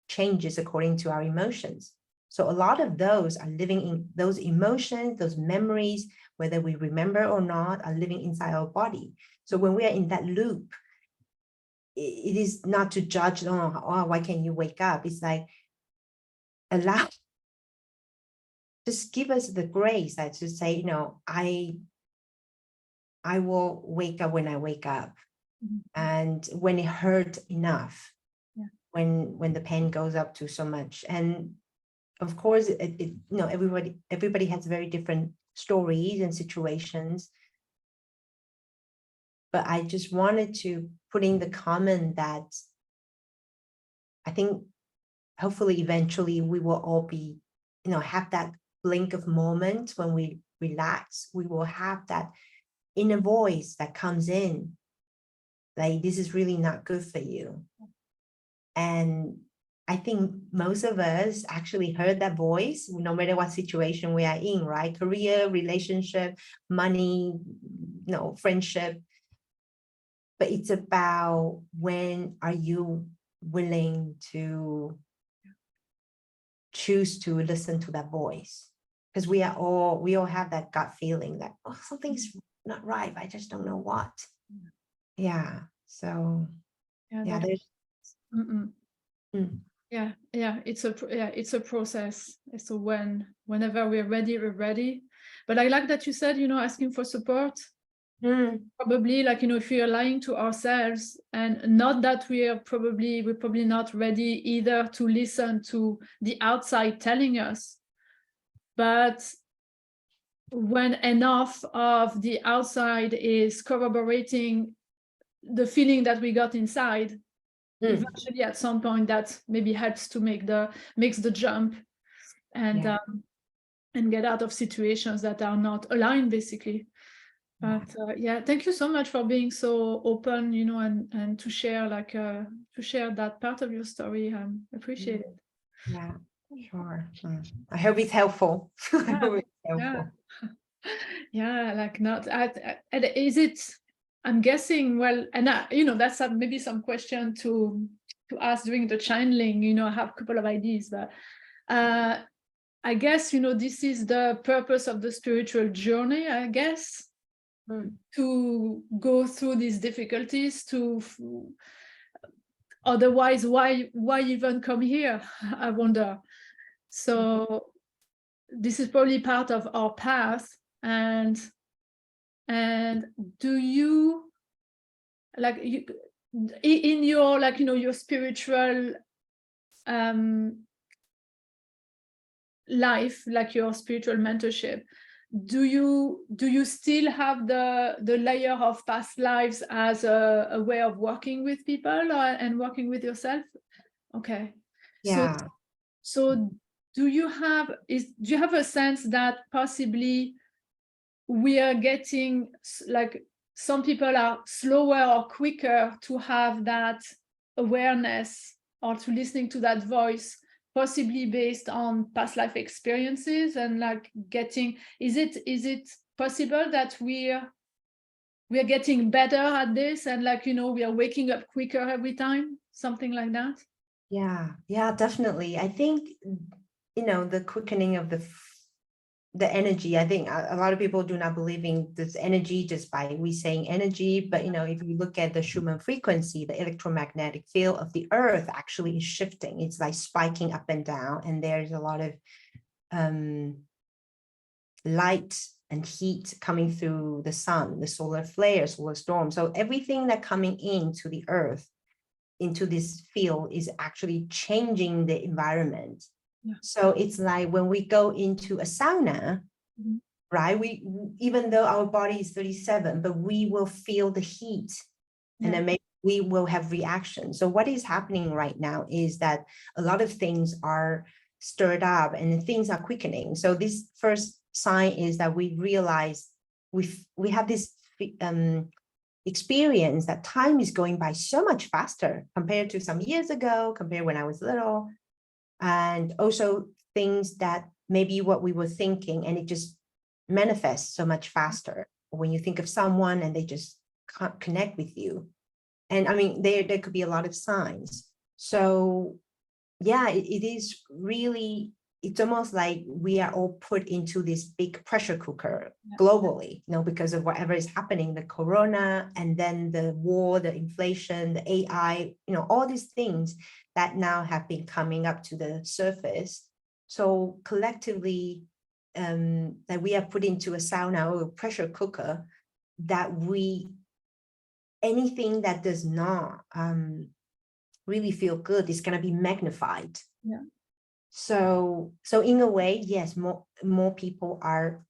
changes according to our emotions. So a lot of those are living in those emotions, those memories, whether we remember or not, are living inside our body. So when we are in that loop, it is not to judge, oh, why can't you wake up? It's like, allow, just give us the grace that to say, I will wake up when I wake up. And when it hurt enough, when the pain goes up to so much. And of course, everybody has very different stories and situations. But I just wanted to put in the comment that I think hopefully eventually we will all be, have that blink of moment when we relax. We will have that inner voice that comes in, like, this is really not good for you. And I think most of us actually heard that voice, no matter what situation we are in, right? Career, relationship, money, friendship. But it's about, when are you willing to choose to listen to that voice? Because we all have that gut feeling that, oh, something's not right, but I just don't know what. Yeah. So there's it's a process. So whenever we're ready, we're ready. But I like that you said, asking for support. Probably, like, if we are lying to ourselves, and not that we're probably not ready either to listen to the outside telling us, but when enough of the outside is corroborating the feeling that we got inside, eventually at some point that maybe helps to makes the jump and get out of situations that are not aligned, basically. But yeah, thank you so much for being so open, and to share that part of your story. Appreciate it. Yeah, sure. I hope it's helpful. I hope it's helpful. Yeah, like not is it, I'm guessing, well, and that's maybe some question to ask during the channeling. I have a couple of ideas, but I guess this is the purpose of the spiritual journey, I guess, to go through these difficulties. Otherwise, why even come here? I wonder. So this is probably part of our path. And do you, like, in your, like, your spiritual life, like your spiritual mentorship, do you still have the layer of past lives as a way of working with people and working with yourself? Okay. Yeah. So do you have a sense that possibly we are getting, like, some people are slower or quicker to have that awareness or to listening to that voice, possibly based on past life experiences, and like getting, is it possible that we're getting better at this, and like, we are waking up quicker every time, something like that? Yeah, definitely. I think, the quickening of the energy, I think a lot of people do not believe in this energy just by we saying energy, but if you look at the Schumann frequency, the electromagnetic field of the earth actually is shifting. It's like spiking up and down, and there's a lot of light and heat coming through the sun, the solar flare, solar storm. So everything that coming into the earth, into this field, is actually changing the environment. So it's like when we go into a sauna, right? We, even though our body is 37, but we will feel the heat, and then maybe we will have reaction. So what is happening right now is that a lot of things are stirred up and things are quickening. So this first sign is that we realize we have this experience that time is going by so much faster compared to some years ago, compared when I was little. And also things that maybe what we were thinking, and it just manifests so much faster when you think of someone and they just can't connect with you. And I mean, there could be a lot of signs. So yeah, it is really, it's almost like we are all put into this big pressure cooker globally, because of whatever is happening, the corona, and then the war, the inflation, the AI, all these things that now have been coming up to the surface. So collectively, that we are put into a sauna or a pressure cooker, that anything that does not really feel good is going to be magnified. So in a way, yes, more people are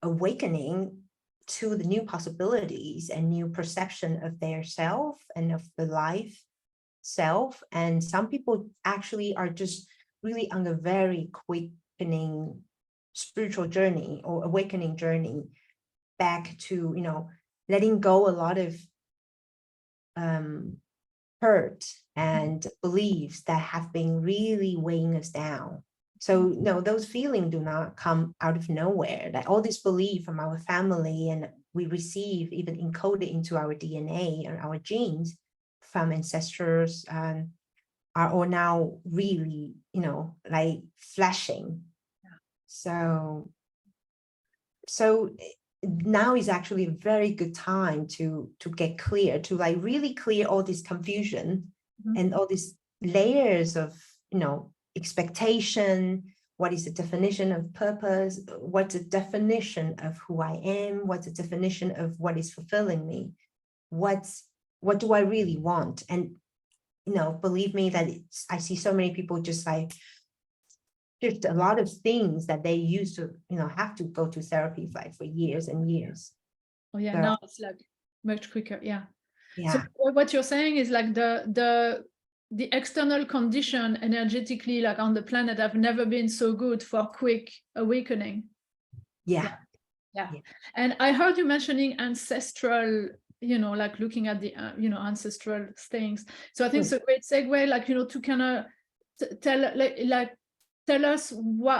awakening to the new possibilities and new perception of their self and of the life self. And some people actually are just really on a very quickening spiritual journey or awakening journey back to, letting go a lot of hurt and beliefs that have been really weighing us down. So no, those feelings do not come out of nowhere. That all this belief from our family, and we receive even encoded into our DNA and our genes from ancestors, are all now really, like flashing. So now is actually a very good time to get clear, to like really clear all this confusion and all these layers of expectation, what is the definition of purpose? What's the definition of who I am? What's the definition of what is fulfilling me? What do I really want? And, you know, believe me that I see so many people just like shift a lot of things that they used to, you know, have to go to therapy for years and years. Oh yeah, So, now it's like much quicker. Yeah. So yeah. what you're saying is like the external condition energetically, like on the planet, have never been so good for quick awakening. Yeah. Yeah. And I heard you mentioning ancestral, you know, like looking at the, you know, ancestral things. So I think it's a great segue, like, you know, to kind of tell us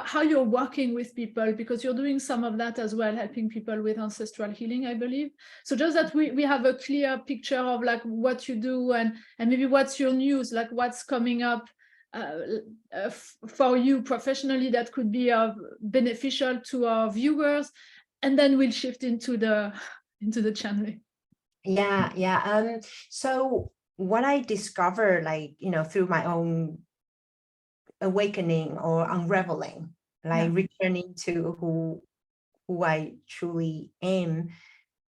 how you're working with people, because you're doing some of that as well, helping people with ancestral healing, I believe. So just that we have a clear picture of like what you do and maybe what's your news, like what's coming up for you professionally that could be beneficial to our viewers, and then we'll shift into the channeling. Yeah. So what I discovered, like, you know, through my own awakening or unraveling, like returning to who I truly am,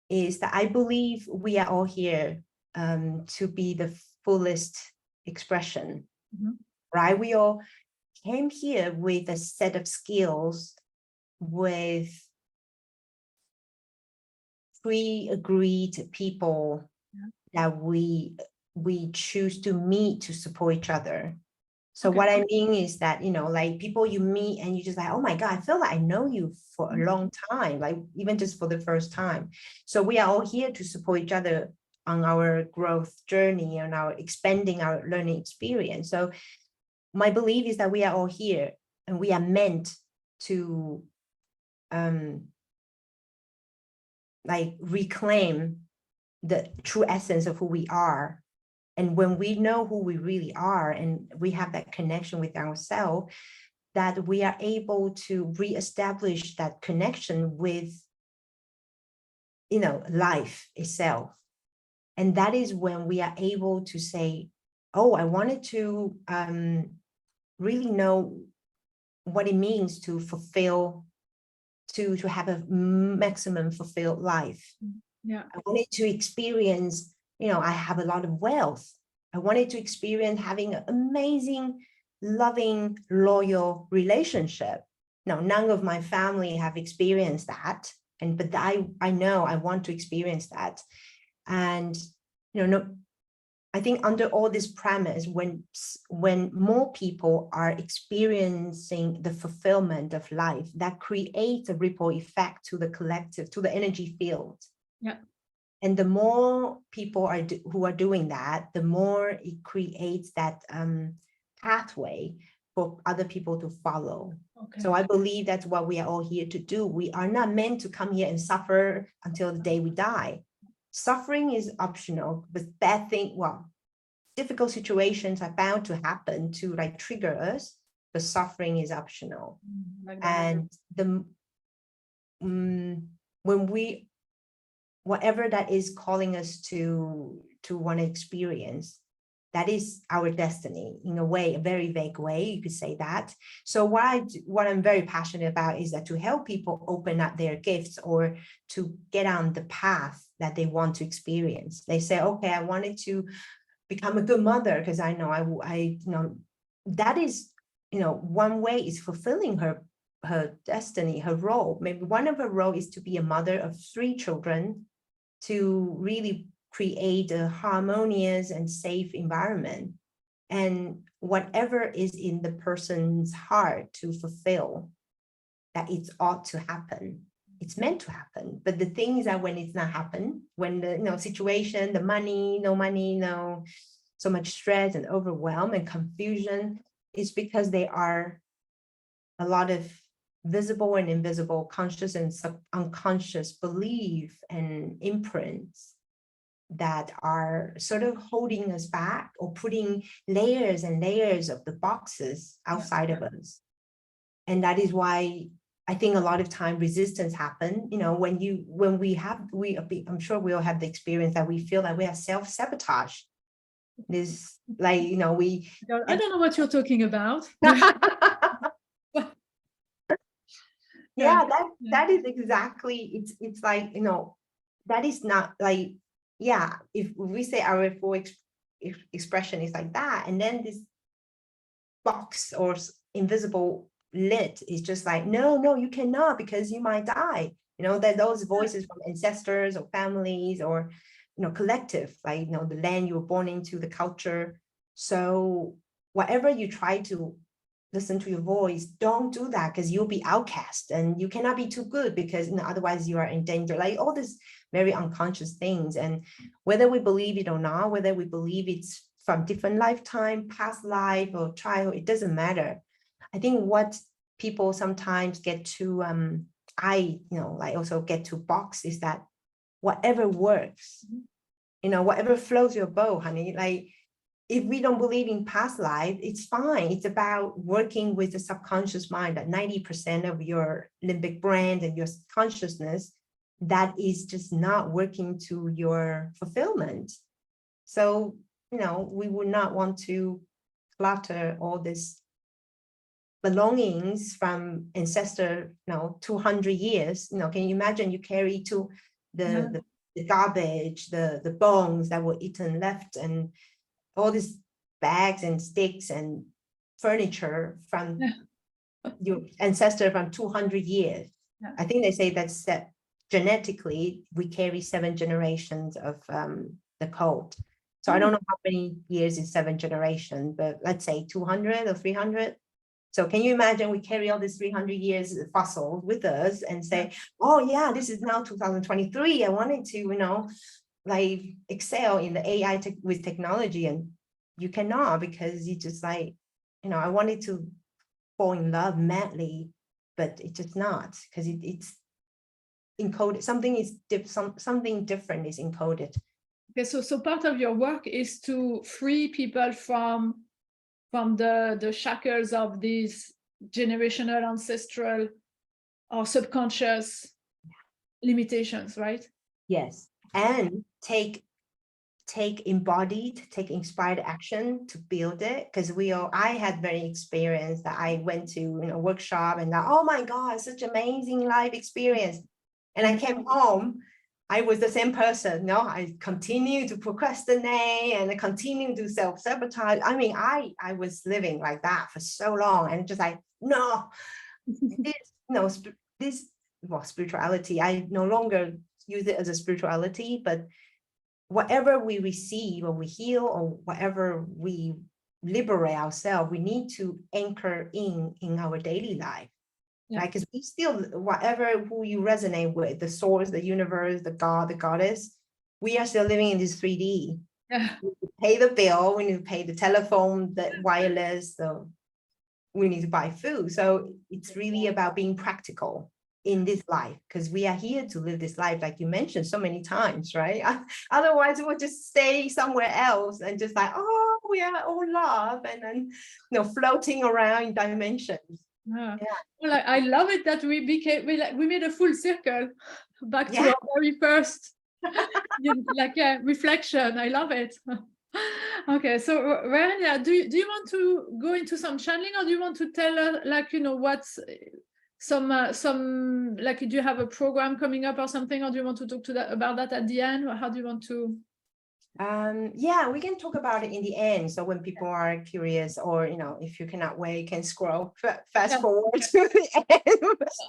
is that I believe we are all here to be the fullest expression, right? We all came here with a set of skills, with pre-agreed people that we choose to meet to support each other. So what I mean is that, you know, like people you meet and you just like, oh my God, I feel like I know you for a long time, like even just for the first time. So we are all here to support each other on our growth journey and our expanding our learning experience. So my belief is that we are all here and we are meant to like reclaim the true essence of who we are. And when we know who we really are and we have that connection with ourselves, that we are able to reestablish that connection with, you know, life itself. And that is when we are able to say, oh, I wanted to really know what it means to fulfill, to have a maximum fulfilled life. Yeah. I wanted to experience, you know, I have a lot of wealth. I wanted to experience having an amazing, loving, loyal relationship. Now, none of my family have experienced that. But I know I want to experience that. And, you know, I think under all this premise, when more people are experiencing the fulfillment of life, that creates a ripple effect to the collective, to the energy field. Yeah. And the more people who are doing that, the more it creates that pathway for other people to follow. Okay. So I believe that's what we are all here to do. We are not meant to come here and suffer until the day we die. Suffering is optional, but difficult situations are bound to happen to like trigger us, but suffering is optional. And when we, whatever that is calling us to want to experience, that is our destiny in a way, a very vague way, you could say that. So what I'm very passionate about is that to help people open up their gifts or to get on the path that they want to experience. They say, okay, I wanted to become a good mother because I know I you know, that is, you know, one way is fulfilling her destiny, her role. Maybe one of her role is to be a mother of 3 children, to really create a harmonious and safe environment. And whatever is in the person's heart to fulfill, that it ought to happen. It's meant to happen. But the thing is that when it's not happen, when the, you know, situation, the money, no, so much stress and overwhelm and confusion, is because there are a lot of visible and invisible, conscious and unconscious belief and imprints that are sort of holding us back or putting layers and layers of the boxes outside of us. And that is why I think a lot of time resistance happen, you know, I'm sure we all have the experience that we feel that we are self-sabotage. This, like, you know, I don't know what you're talking about. Yeah, that is exactly, it's like, that is not like, yeah, if we say our full expression is like that, and then this box or invisible lid is just like, no, you cannot, because you might die. That those voices from ancestors or families or collective, like the land you were born into, the culture. So whatever you try to listen to your voice, don't do that, because you'll be outcast, and you cannot be too good, because otherwise you are in danger. Like all these very unconscious things, and whether we believe it or not, whether we believe it's from different lifetime, past life or childhood, it doesn't matter. I think what people sometimes get to like also get to box is that whatever works, whatever floats your boat, honey. Like if we don't believe in past life, it's fine. It's about working with the subconscious mind, that 90% of your limbic brain and your consciousness that is just not working to your fulfillment. So we would not want to clutter all this belongings from ancestor 200 years. Can you imagine, you carry to the garbage, the bones that were eaten, left, and all these bags and sticks and furniture from your ancestor from 200 years. I think they say that's that genetically we carry 7 generations of the code. So I don't know how many years is 7 generations, but let's say 200 or 300. So can you imagine, we carry all these 300 years fossils with us and say, oh yeah, this is now 2023. I wanted to, like excel in the AI with technology, and you cannot, because you just like, I wanted to fall in love madly, but it's just not, because it's encoded. Something different is encoded. Okay, so part of your work is to free people from the shackles of these generational, ancestral, or subconscious limitations, right? Yes, and take inspired action to build it, because I had very experience that I went to a workshop, and oh my God, such amazing life experience, and I came home, I was the same person. I continue to procrastinate and I continue to self-sabotage. I mean, I was living like that for so long, and just like, no, spirituality, I no longer use it as a spirituality, but whatever we receive or we heal or whatever we liberate ourselves, we need to anchor in our daily life. Right? Because we still, who you resonate with, the source, the universe, the God, the goddess, we are still living in this 3D. We need to pay the bill, we need to pay the telephone, the wireless, we need to buy food. So it's really about being practical in this life, because we are here to live this life, like you mentioned so many times, right? Otherwise we'll just stay somewhere else and just like, oh, we are all love, and then floating around in dimensions. Yeah. Well, I love it that we made a full circle back to our very first reflection. I love it. Okay, so Rayania, do you want to go into some channeling, or do you want to tell us, what's some like, do you have a program coming up or something, or do you want to talk about that at the end, or how do you want to? Yeah, we can talk about it in the end. So when people are curious, or if you cannot wait, you can scroll fast forward to the end,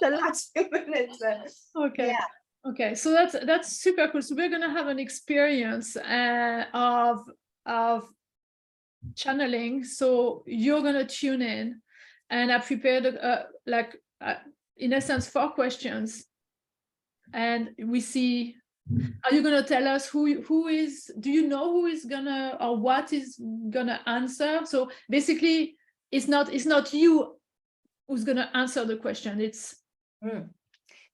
the last few minutes. Okay. Yeah. Okay, so that's super cool. So we're gonna have an experience of channeling. So you're gonna tune in, and I prepared in essence 4 questions, and we see. Are you going to tell us who is, do you know who is gonna, or what is gonna answer? So basically it's not you who's gonna answer the question, it's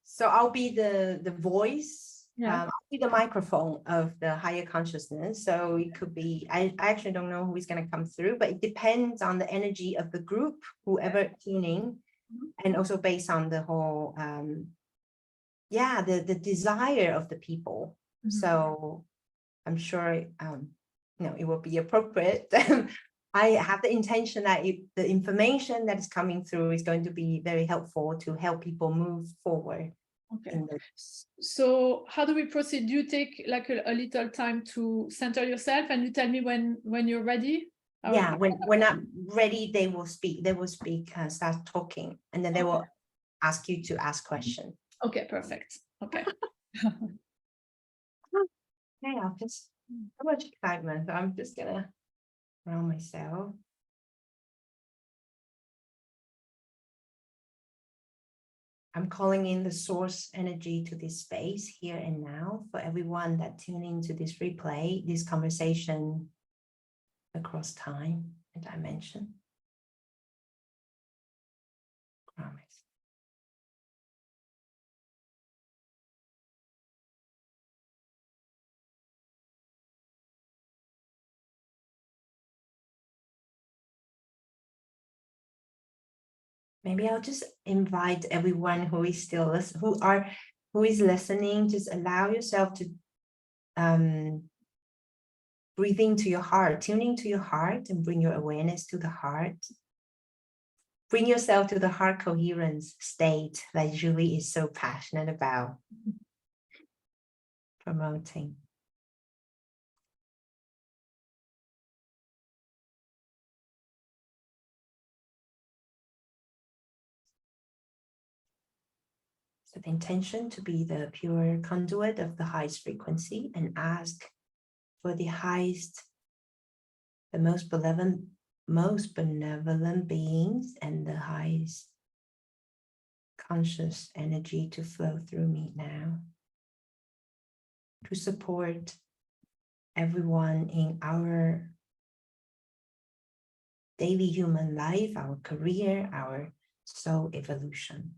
So I'll be the voice. I'll be the microphone of the higher consciousness. So it could be, I actually don't know who is going to come through, but it depends on the energy of the group, whoever tuning, and also based on the whole the desire of the people. So I'm sure it will be appropriate I have the intention that the information that is coming through is going to be very helpful to help people move forward. Okay. So how do we proceed? Do you take like a little time to center yourself, and you tell me when you're ready? Yeah, when I'm ready, they will speak. They will speak, start talking, and then they will ask you to ask questions. Okay, perfect. Okay. Okay, I'll just so much excitement. So I'm just gonna ground myself. I'm calling in the source energy to this space here and now for everyone that tune into this replay, this conversation across time and dimension. Promise. Maybe I'll just invite everyone who is still who is listening, just allow yourself to breathe into your heart, tune into your heart and bring your awareness to the heart. Bring yourself to the heart coherence state that Julie is so passionate about promoting. So the intention to be the pure conduit of the highest frequency and ask for the highest, the most benevolent beings and the highest conscious energy to flow through me now, to support everyone in our daily human life, our career, our soul evolution.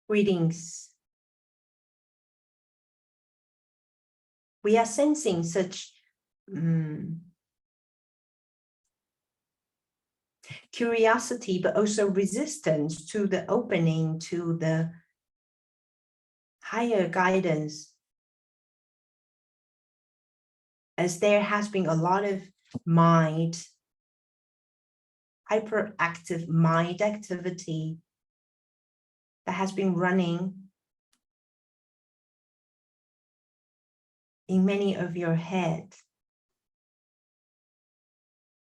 Greetings. We are sensing such curiosity, but also resistance to the opening, to the higher guidance, as there has been a lot of hyperactive mind activity that has been running in many of your head.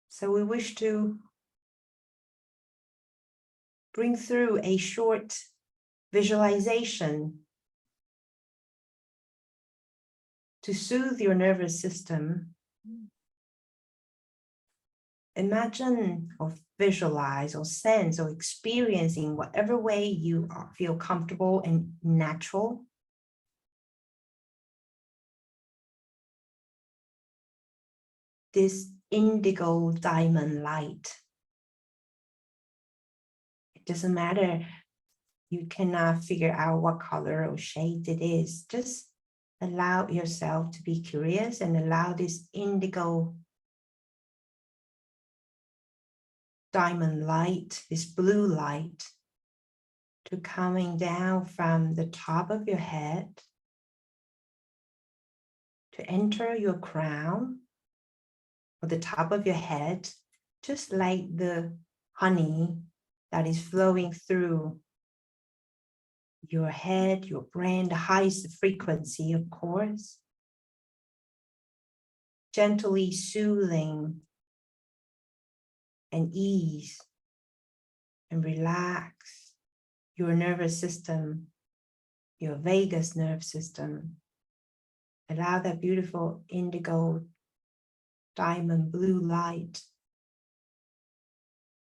So we wish to bring through a short visualization to soothe your nervous system. Imagine or visualize or sense or experience in whatever way you feel comfortable and natural. This indigo diamond light. It doesn't matter. You cannot figure out what color or shade it is. Just allow yourself to be curious and allow this indigo diamond light, this blue light, to coming down from the top of your head to enter your crown or the top of your head, just like the honey that is flowing through your head, your brain, the highest frequency, of course, gently soothing and ease and relax your nervous system, your vagus nerve system. Allow that beautiful indigo diamond blue light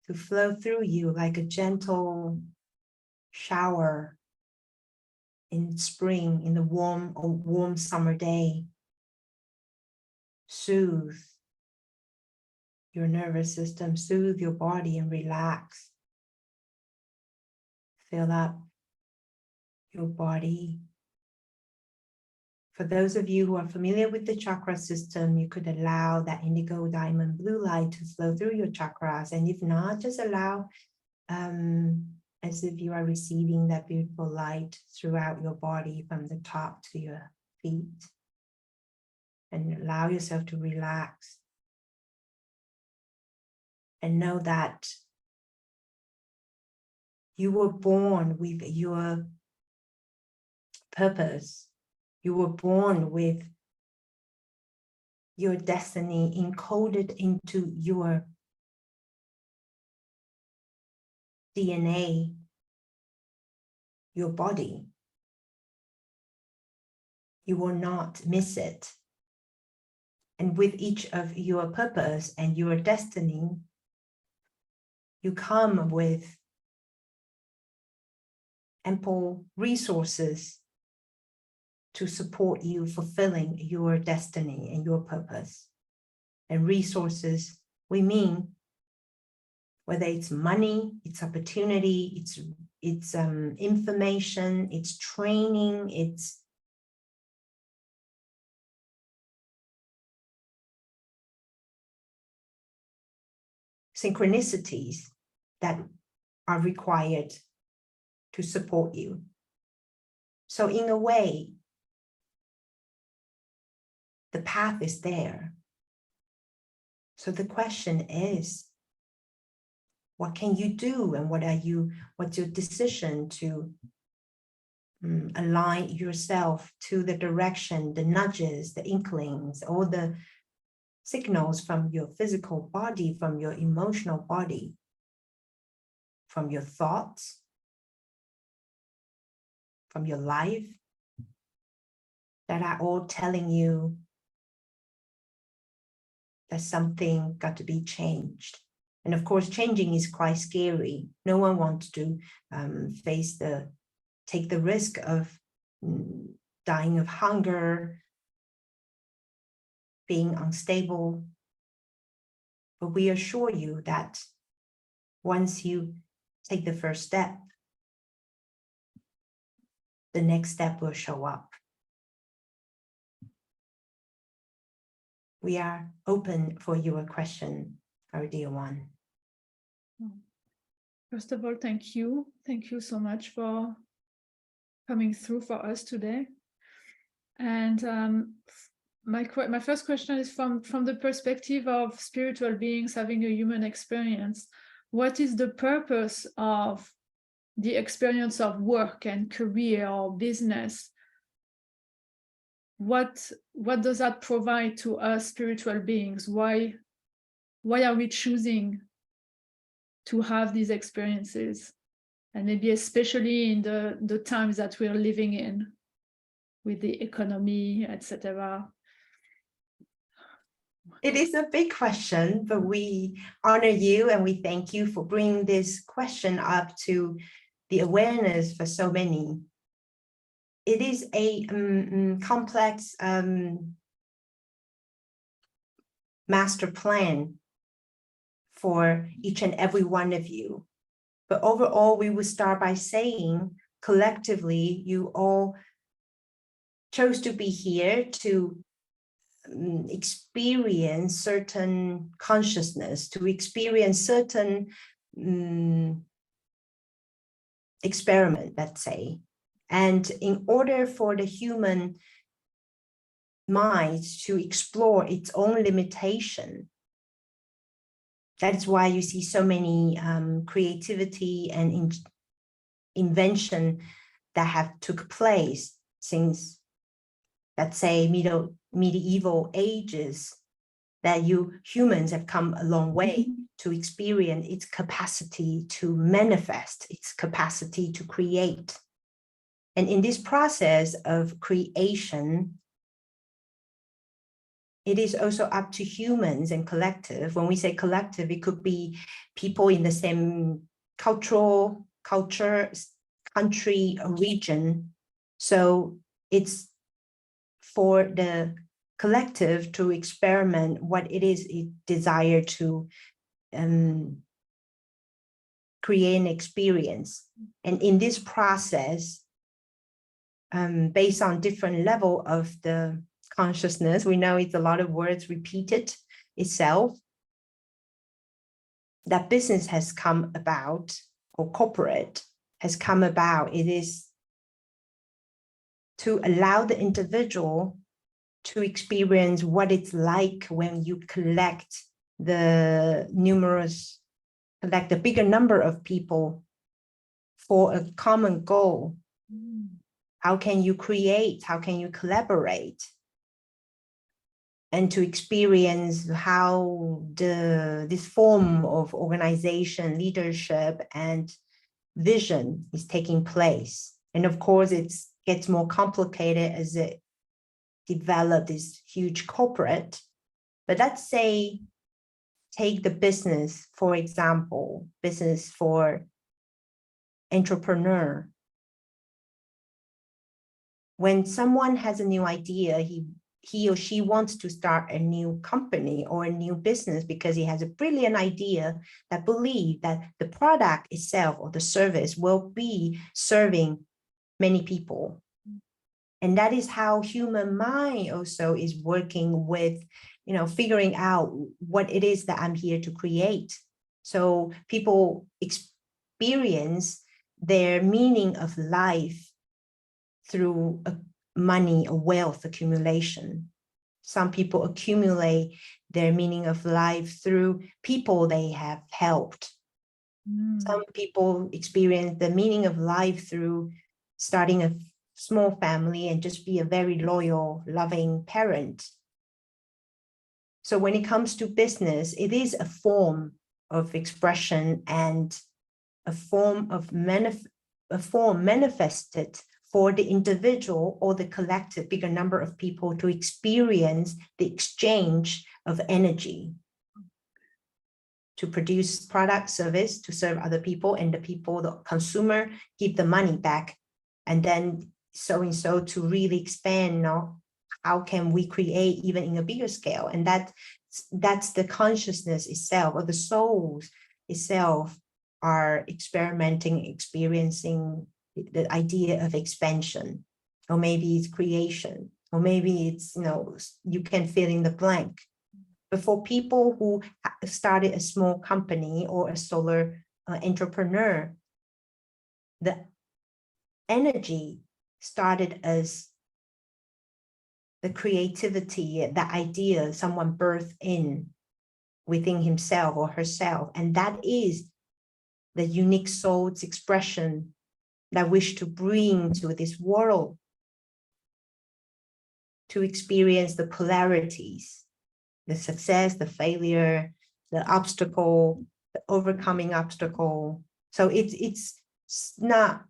to flow through you like a gentle shower in spring, in the warm summer day. Soothe your nervous system, soothe your body and relax. Fill up your body. For those of you who are familiar with the chakra system, you could allow that indigo, diamond, blue light to flow through your chakras. And if not, just allow as if you are receiving that beautiful light throughout your body from the top to your feet. And allow yourself to relax. And know that you were born with your purpose. You were born with your destiny encoded into your DNA, your body. You will not miss it. And with each of your purpose and your destiny, you come with ample resources to support you fulfilling your destiny and your purpose. And resources, we mean whether it's money, it's opportunity, it's information, it's training, it's synchronicities that are required to support you. So in a way, the path is there. So the question is, what can you do, and what's your decision to align yourself to the direction, the nudges, the inklings, all the signals from your physical body, from your emotional body, from your thoughts, from your life, that are all telling you that something got to be changed. And of course, changing is quite scary. No one wants to take the risk of dying of hunger, being unstable. But we assure you that once you take the first step, the next step will show up. We are open for your question, our dear one. First of all, thank you. Thank you so much for coming through for us today. And my first question is from the perspective of spiritual beings having a human experience. What is the purpose of the experience of work and career or business? What does that provide to us spiritual beings? Why are we choosing to have these experiences? And maybe especially in the times that we're living in, with the economy, etc. It is a big question, but we honor you and we thank you for bringing this question up to the awareness for so many. It is a complex master plan for each and every one of you. But overall, we would start by saying, collectively, you all chose to be here to experience certain consciousness, to experience certain experiment, let's say. And in order for the human mind to explore its own limitation, that's why you see so many creativity and invention that have took place since, let's say, medieval ages, that you humans have come a long way to experience its capacity to manifest, its capacity to create. And in this process of creation, it is also up to humans and collective. When we say collective, it could be people in the same culture, country, or region. So it's for the collective to experiment what it is it desire to create an experience. And in this process, based on different level of the consciousness, we know it's a lot of words repeated itself, that business has come about, or corporate has come about. It is to allow the individual to experience what it's like when you collect the bigger number of people for a common goal. How can you create? How can you collaborate? And to experience how this form of organization, leadership, and vision is taking place. And of course, it gets more complicated as it developed this huge corporate. But let's say, take the business, for example, business for entrepreneur. When someone has a new idea, he or she wants to start a new company or a new business because he has a brilliant idea that believes that the product itself or the service will be serving many people. And that is how human mind also is working with, figuring out what it is that I'm here to create. So people experience their meaning of life through money or wealth accumulation. Some people accumulate their meaning of life through people they have helped. Some people experience the meaning of life through starting a small family and just be a very loyal, loving parent. So when it comes to business, it is a form of expression and a form manifested for the individual or the collective bigger number of people to experience the exchange of energy, to produce product, service, to serve other people, and the people, the consumer, give the money back. And then so to really expand, how can we create even in a bigger scale? And that's the consciousness itself, or the souls itself are experimenting, experiencing the idea of expansion, or maybe it's creation, or maybe it's, you can fill in the blank. But for people who started a small company or a solar entrepreneur, the energy started as the creativity, the idea someone birthed in within himself or herself. And that is the unique soul's expression that wish to bring to this world, to experience the polarities, the success, the failure, the obstacle, the overcoming obstacle. So it's not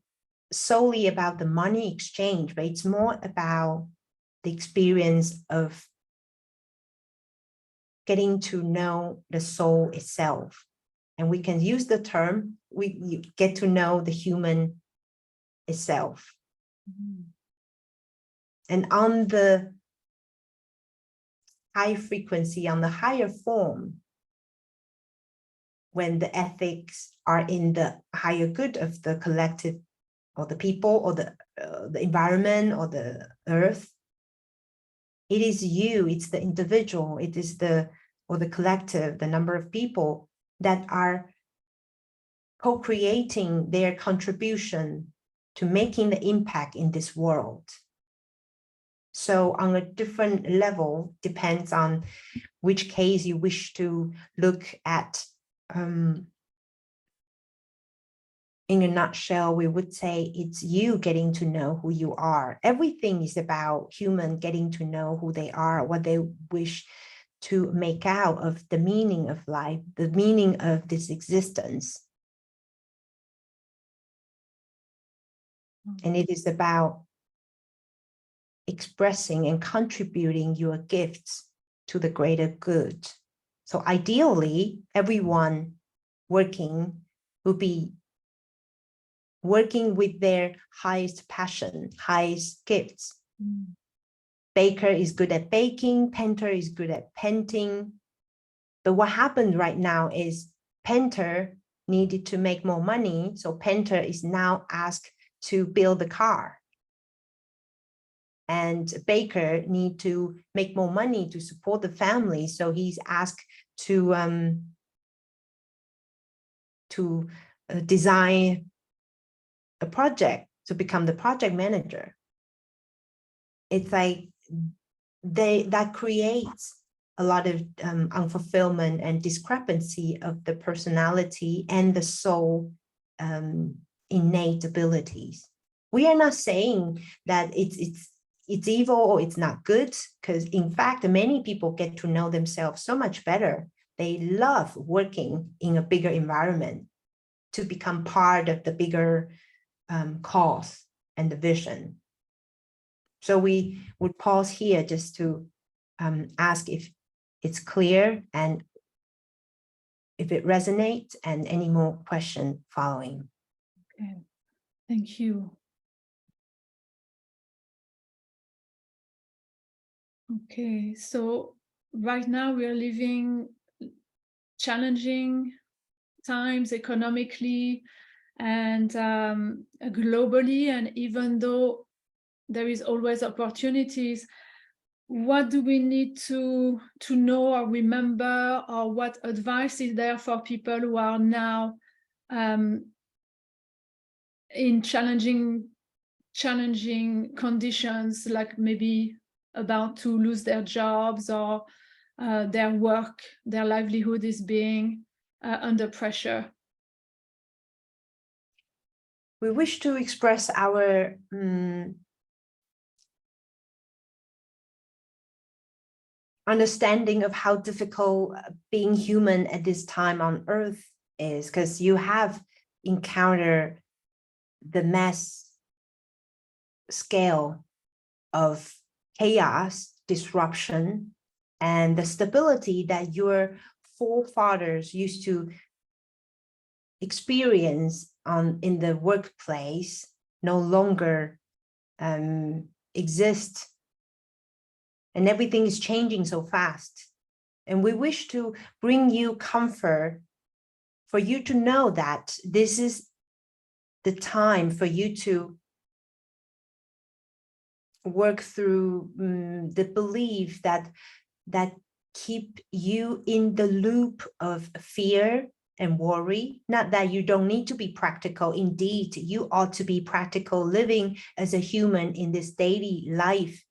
solely about the money exchange, but it's more about the experience of getting to know the soul itself. And we can use the term, you get to know the human itself. And on the high frequency, on the higher form, when the ethics are in the higher good of the collective, or the people, or the environment, or the earth, it is you, it's the individual, it is the collective, the number of people that are co-creating their contribution to making the impact in this world. So on a different level, depends on which case you wish to look at. In a nutshell, we would say it's you getting to know who you are. Everything is about human getting to know who they are, what they wish to make out of the meaning of life, the meaning of this existence. And it is about expressing and contributing your gifts to the greater good. So ideally, everyone working will be working with their highest passion, highest gifts. Baker is good at baking, painter is good at painting. But what happened right now is painter needed to make more money. So painter is now asked to build the car. And baker need to make more money to support the family. So he's asked to design a project, to become the project manager. It's like that creates a lot of unfulfillment and discrepancy of the personality and the soul innate abilities. We are not saying that it's evil or it's not good, because in fact, many people get to know themselves so much better. They love working in a bigger environment to become part of the bigger cause and the vision. So we would pause here just to ask if it's clear and if it resonates, and any more question following. Okay, thank you. Okay, so right now we are living challenging times economically and globally, and even though there is always opportunities, what do we need to know or remember, or what advice is there for people who are now in challenging conditions, like maybe about to lose their jobs, or their work, their livelihood is being under pressure? We wish to express our understanding of how difficult being human at this time on Earth is, because you have encountered the mass scale of chaos, disruption, and the stability that your forefathers used to experience in the workplace no longer exist. And everything is changing so fast. And we wish to bring you comfort, for you to know that this is the time for you to work through the belief that keep you in the loop of fear and worry. Not that you don't need to be practical. Indeed, you ought to be practical, living as a human in this daily life.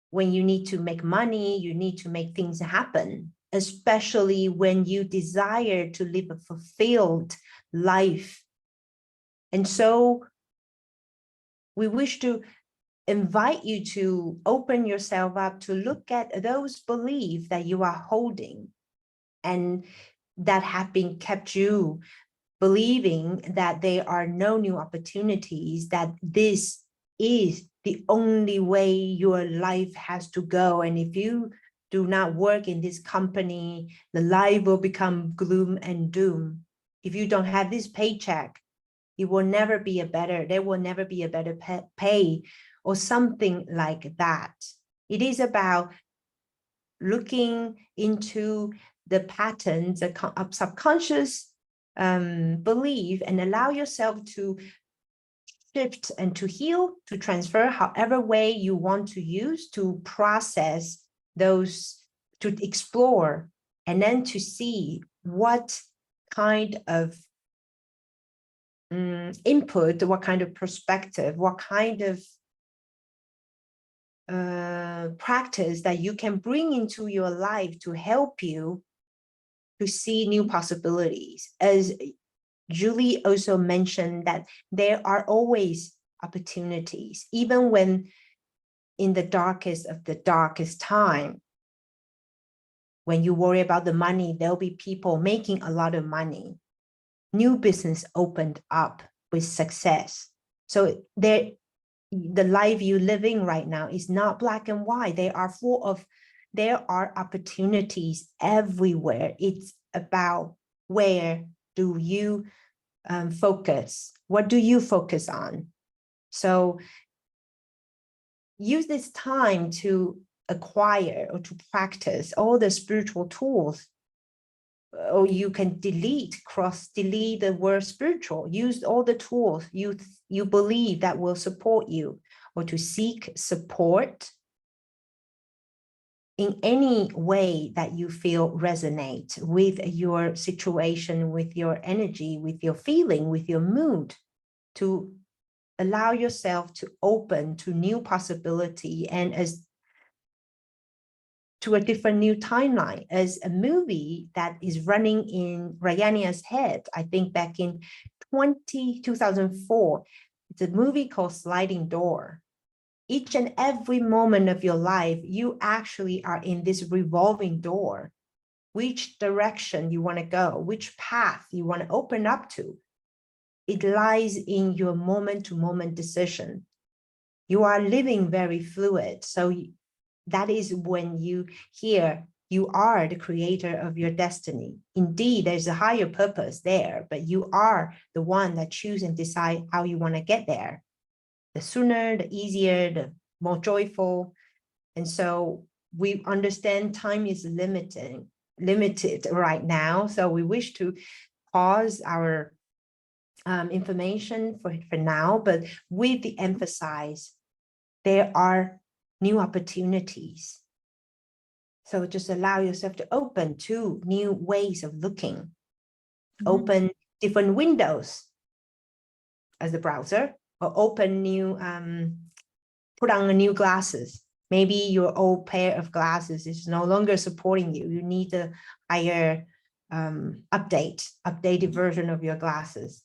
When you need to make money, you need to make things happen, especially when you desire to live a fulfilled life. And so we wish to invite you to open yourself up to look at those beliefs that you are holding and that have been kept you believing that there are no new opportunities, that this is the only way your life has to go. And if you do not work in this company, the life will become gloom and doom. If you don't have this paycheck, it will never be there will never be a better pay, or something like that. It is about looking into the patterns of subconscious belief, and allow yourself to shift and to heal, to transfer however way you want to use, to process those, to explore, and then to see what kind of input, what kind of perspective, what kind of practice that you can bring into your life to help you to see new possibilities. As Julie also mentioned, that there are always opportunities, even when in the darkest of the darkest time, when you worry about the money, there'll be people making a lot of money. New business opened up with success. So the life you're living right now is not black and white. There are opportunities everywhere. It's about where do you focus? What do you focus on? So use this time to acquire or to practice all the spiritual tools or you can delete the word spiritual, use all the tools you believe that will support you, or to seek support in any way that you feel resonate with your situation, with your energy, with your feeling, with your mood, to allow yourself to open to new possibility and as to a different new timeline, as a movie that is running in Rayania's head. I think back in 2004, it's a movie called Sliding Door. Each and every moment of your life, you actually are in this revolving door. Which direction you want to go, which path you want to open up to, it lies in your moment-to-moment decision. You are living very fluid. So that is when you hear you are the creator of your destiny. Indeed, there's a higher purpose there, but you are the one that choose and decide how you want to get there. The sooner, the easier, the more joyful. And so we understand time is limited right now. So we wish to pause our information for now, but with the emphasis, there are new opportunities. So just allow yourself to open to new ways of looking, open different windows as a browser, or open new, put on new glasses. Maybe your old pair of glasses is no longer supporting you. You need a higher updated version of your glasses.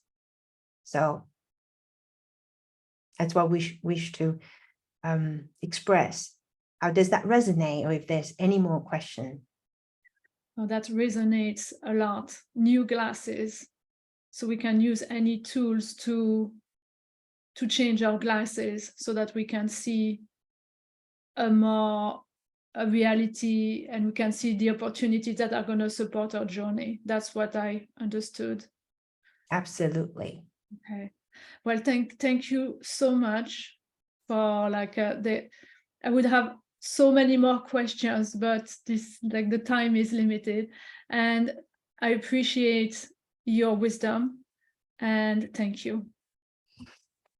So that's what we wish to express. How does that resonate? Or if there's any more question? Oh, that resonates a lot. New glasses. So we can use any tools to change our glasses so that we can see a reality, and we can see the opportunities that are going to support our journey. That's what I understood. Absolutely. Okay. Well, thank you so much for I would have so many more questions, but the time is limited, and I appreciate your wisdom, and thank you.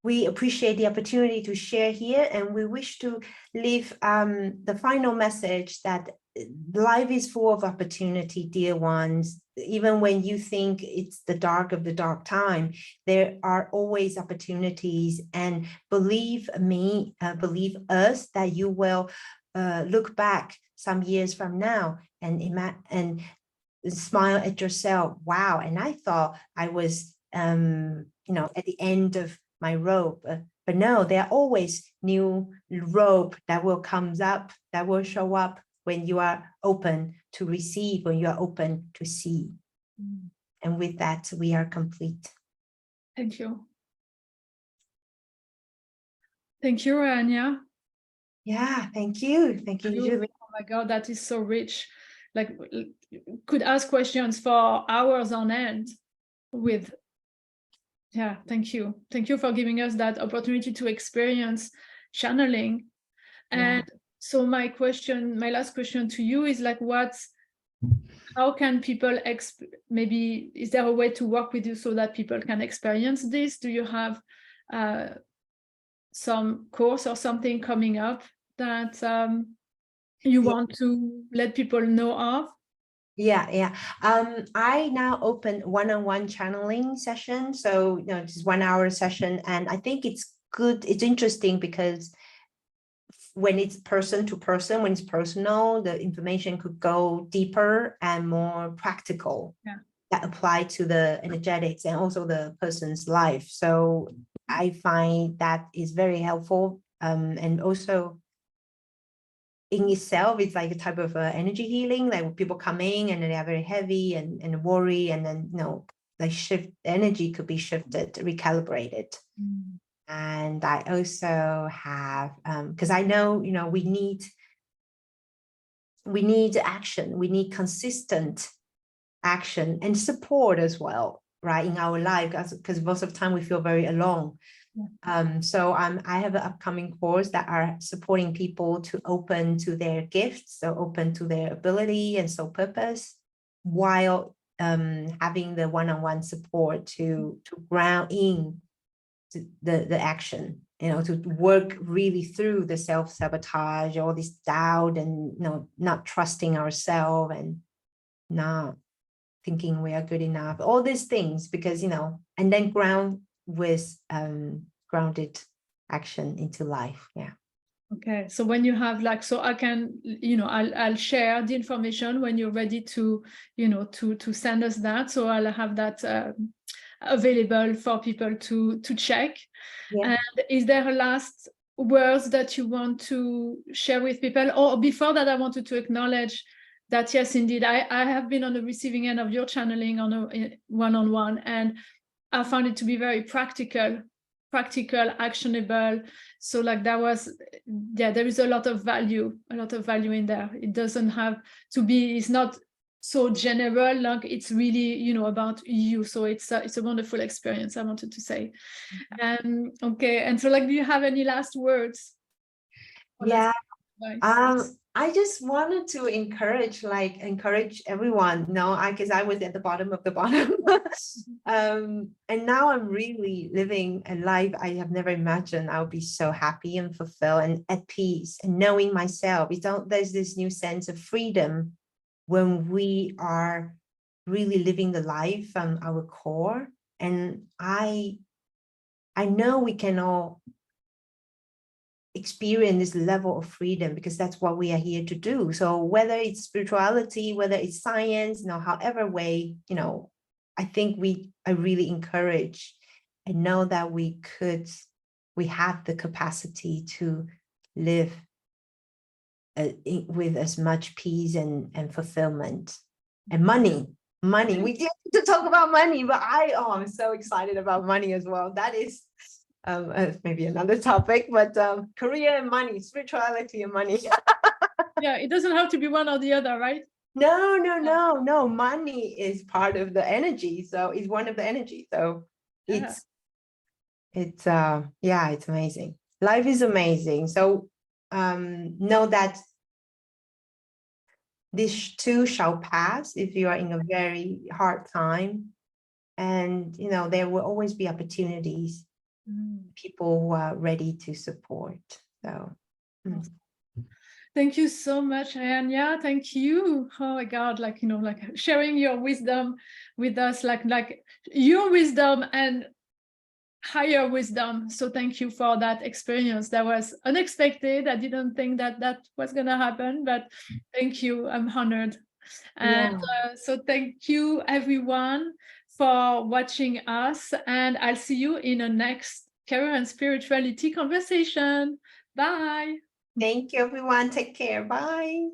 We appreciate the opportunity to share here, and we wish to leave the final message that life is full of opportunity, dear ones. Even when you think it's the dark of the dark time, there are always opportunities, and believe me, believe us, that you will look back some years from now and smile at yourself. Wow, and I thought I was at the end of my rope, but no, there are always new rope that will comes up, that will show up when you are open to receive, when you are open to see. And with that, we are complete. Thank you. Thank you, Rayania. Yeah, thank you. Thank you, Julie. Oh my God, that is so rich. Like, could ask questions for hours on end with. Yeah, thank you. Thank you for giving us that opportunity to experience channeling. And so my last question to you is like, how can people, maybe, is there a way to work with you so that people can experience this? Do you have some course or something coming up that you want to let people know of? Yeah. I now open one-on-one channeling session. So, just 1 hour session. And I think it's good. It's interesting because when it's person to person, when it's personal, the information could go deeper and more practical. Yeah. That apply to the energetics and also the person's life. So I find that is very helpful. And also, in itself, it's like a type of energy healing, like people come in and they are very heavy and worry, and then like shift energy could be shifted, recalibrated. And I also have because I know we need action, we need consistent action and support as well, right, in our life, because most of the time we feel very alone. So I have an upcoming course that are supporting people to open to their gifts, so open to their ability and soul purpose, while having the one-on-one support to ground in to the action, you know, to work really through the self-sabotage, all this doubt, and, you know, not trusting ourselves and not thinking we are good enough, all these things, because, you know, and then ground with grounded action into life. Yeah. Okay, so when you have like, so I can, you know, I'll share the information when you're ready to, you know, to send us that. So I'll have that available for people to check. Yeah. And is there a last words that you want to share with people? Or before that, I wanted to acknowledge that, yes, indeed, I have been on the receiving end of your channeling on a one-on-one, and I found it to be very practical, actionable. So like that was, yeah, there is a lot of value in there. It doesn't have to be, it's not so general, like it's really, you know, about you. So it's a wonderful experience, I wanted to say. Okay, and so like, do you have any last words? Yeah. I just wanted to encourage everyone. No, because I was at the bottom of the bottom. And now I'm really living a life I have never imagined. I'll be so happy and fulfilled and at peace, and knowing myself. There's this new sense of freedom when we are really living the life from our core. And I know we can all experience this level of freedom, because that's what we are here to do. So whether it's spirituality, whether it's science, you know, however way, you know, I think I really encourage and know that we have the capacity to live with as much peace and fulfillment and money. We did to talk about money, but I'm so excited about money as well. That is maybe another topic, but career and money, spirituality and money. Yeah, it doesn't have to be one or the other, right? No. Money is part of the energy. So it's one of the energy. So it's amazing. Life is amazing. So know that this too shall pass if you are in a very hard time. And, you know, there will always be opportunities, people who are ready to support. So thank you so much, Rayania. Thank you. Oh my God, like, you know, like sharing your wisdom with us, like your wisdom and higher wisdom. So thank you for that experience. That was unexpected. I didn't think that was gonna happen, but thank you. I'm honored. And so thank you everyone for watching us, and I'll see you in a next career and spirituality conversation. Bye. Thank you, everyone. Take care. Bye.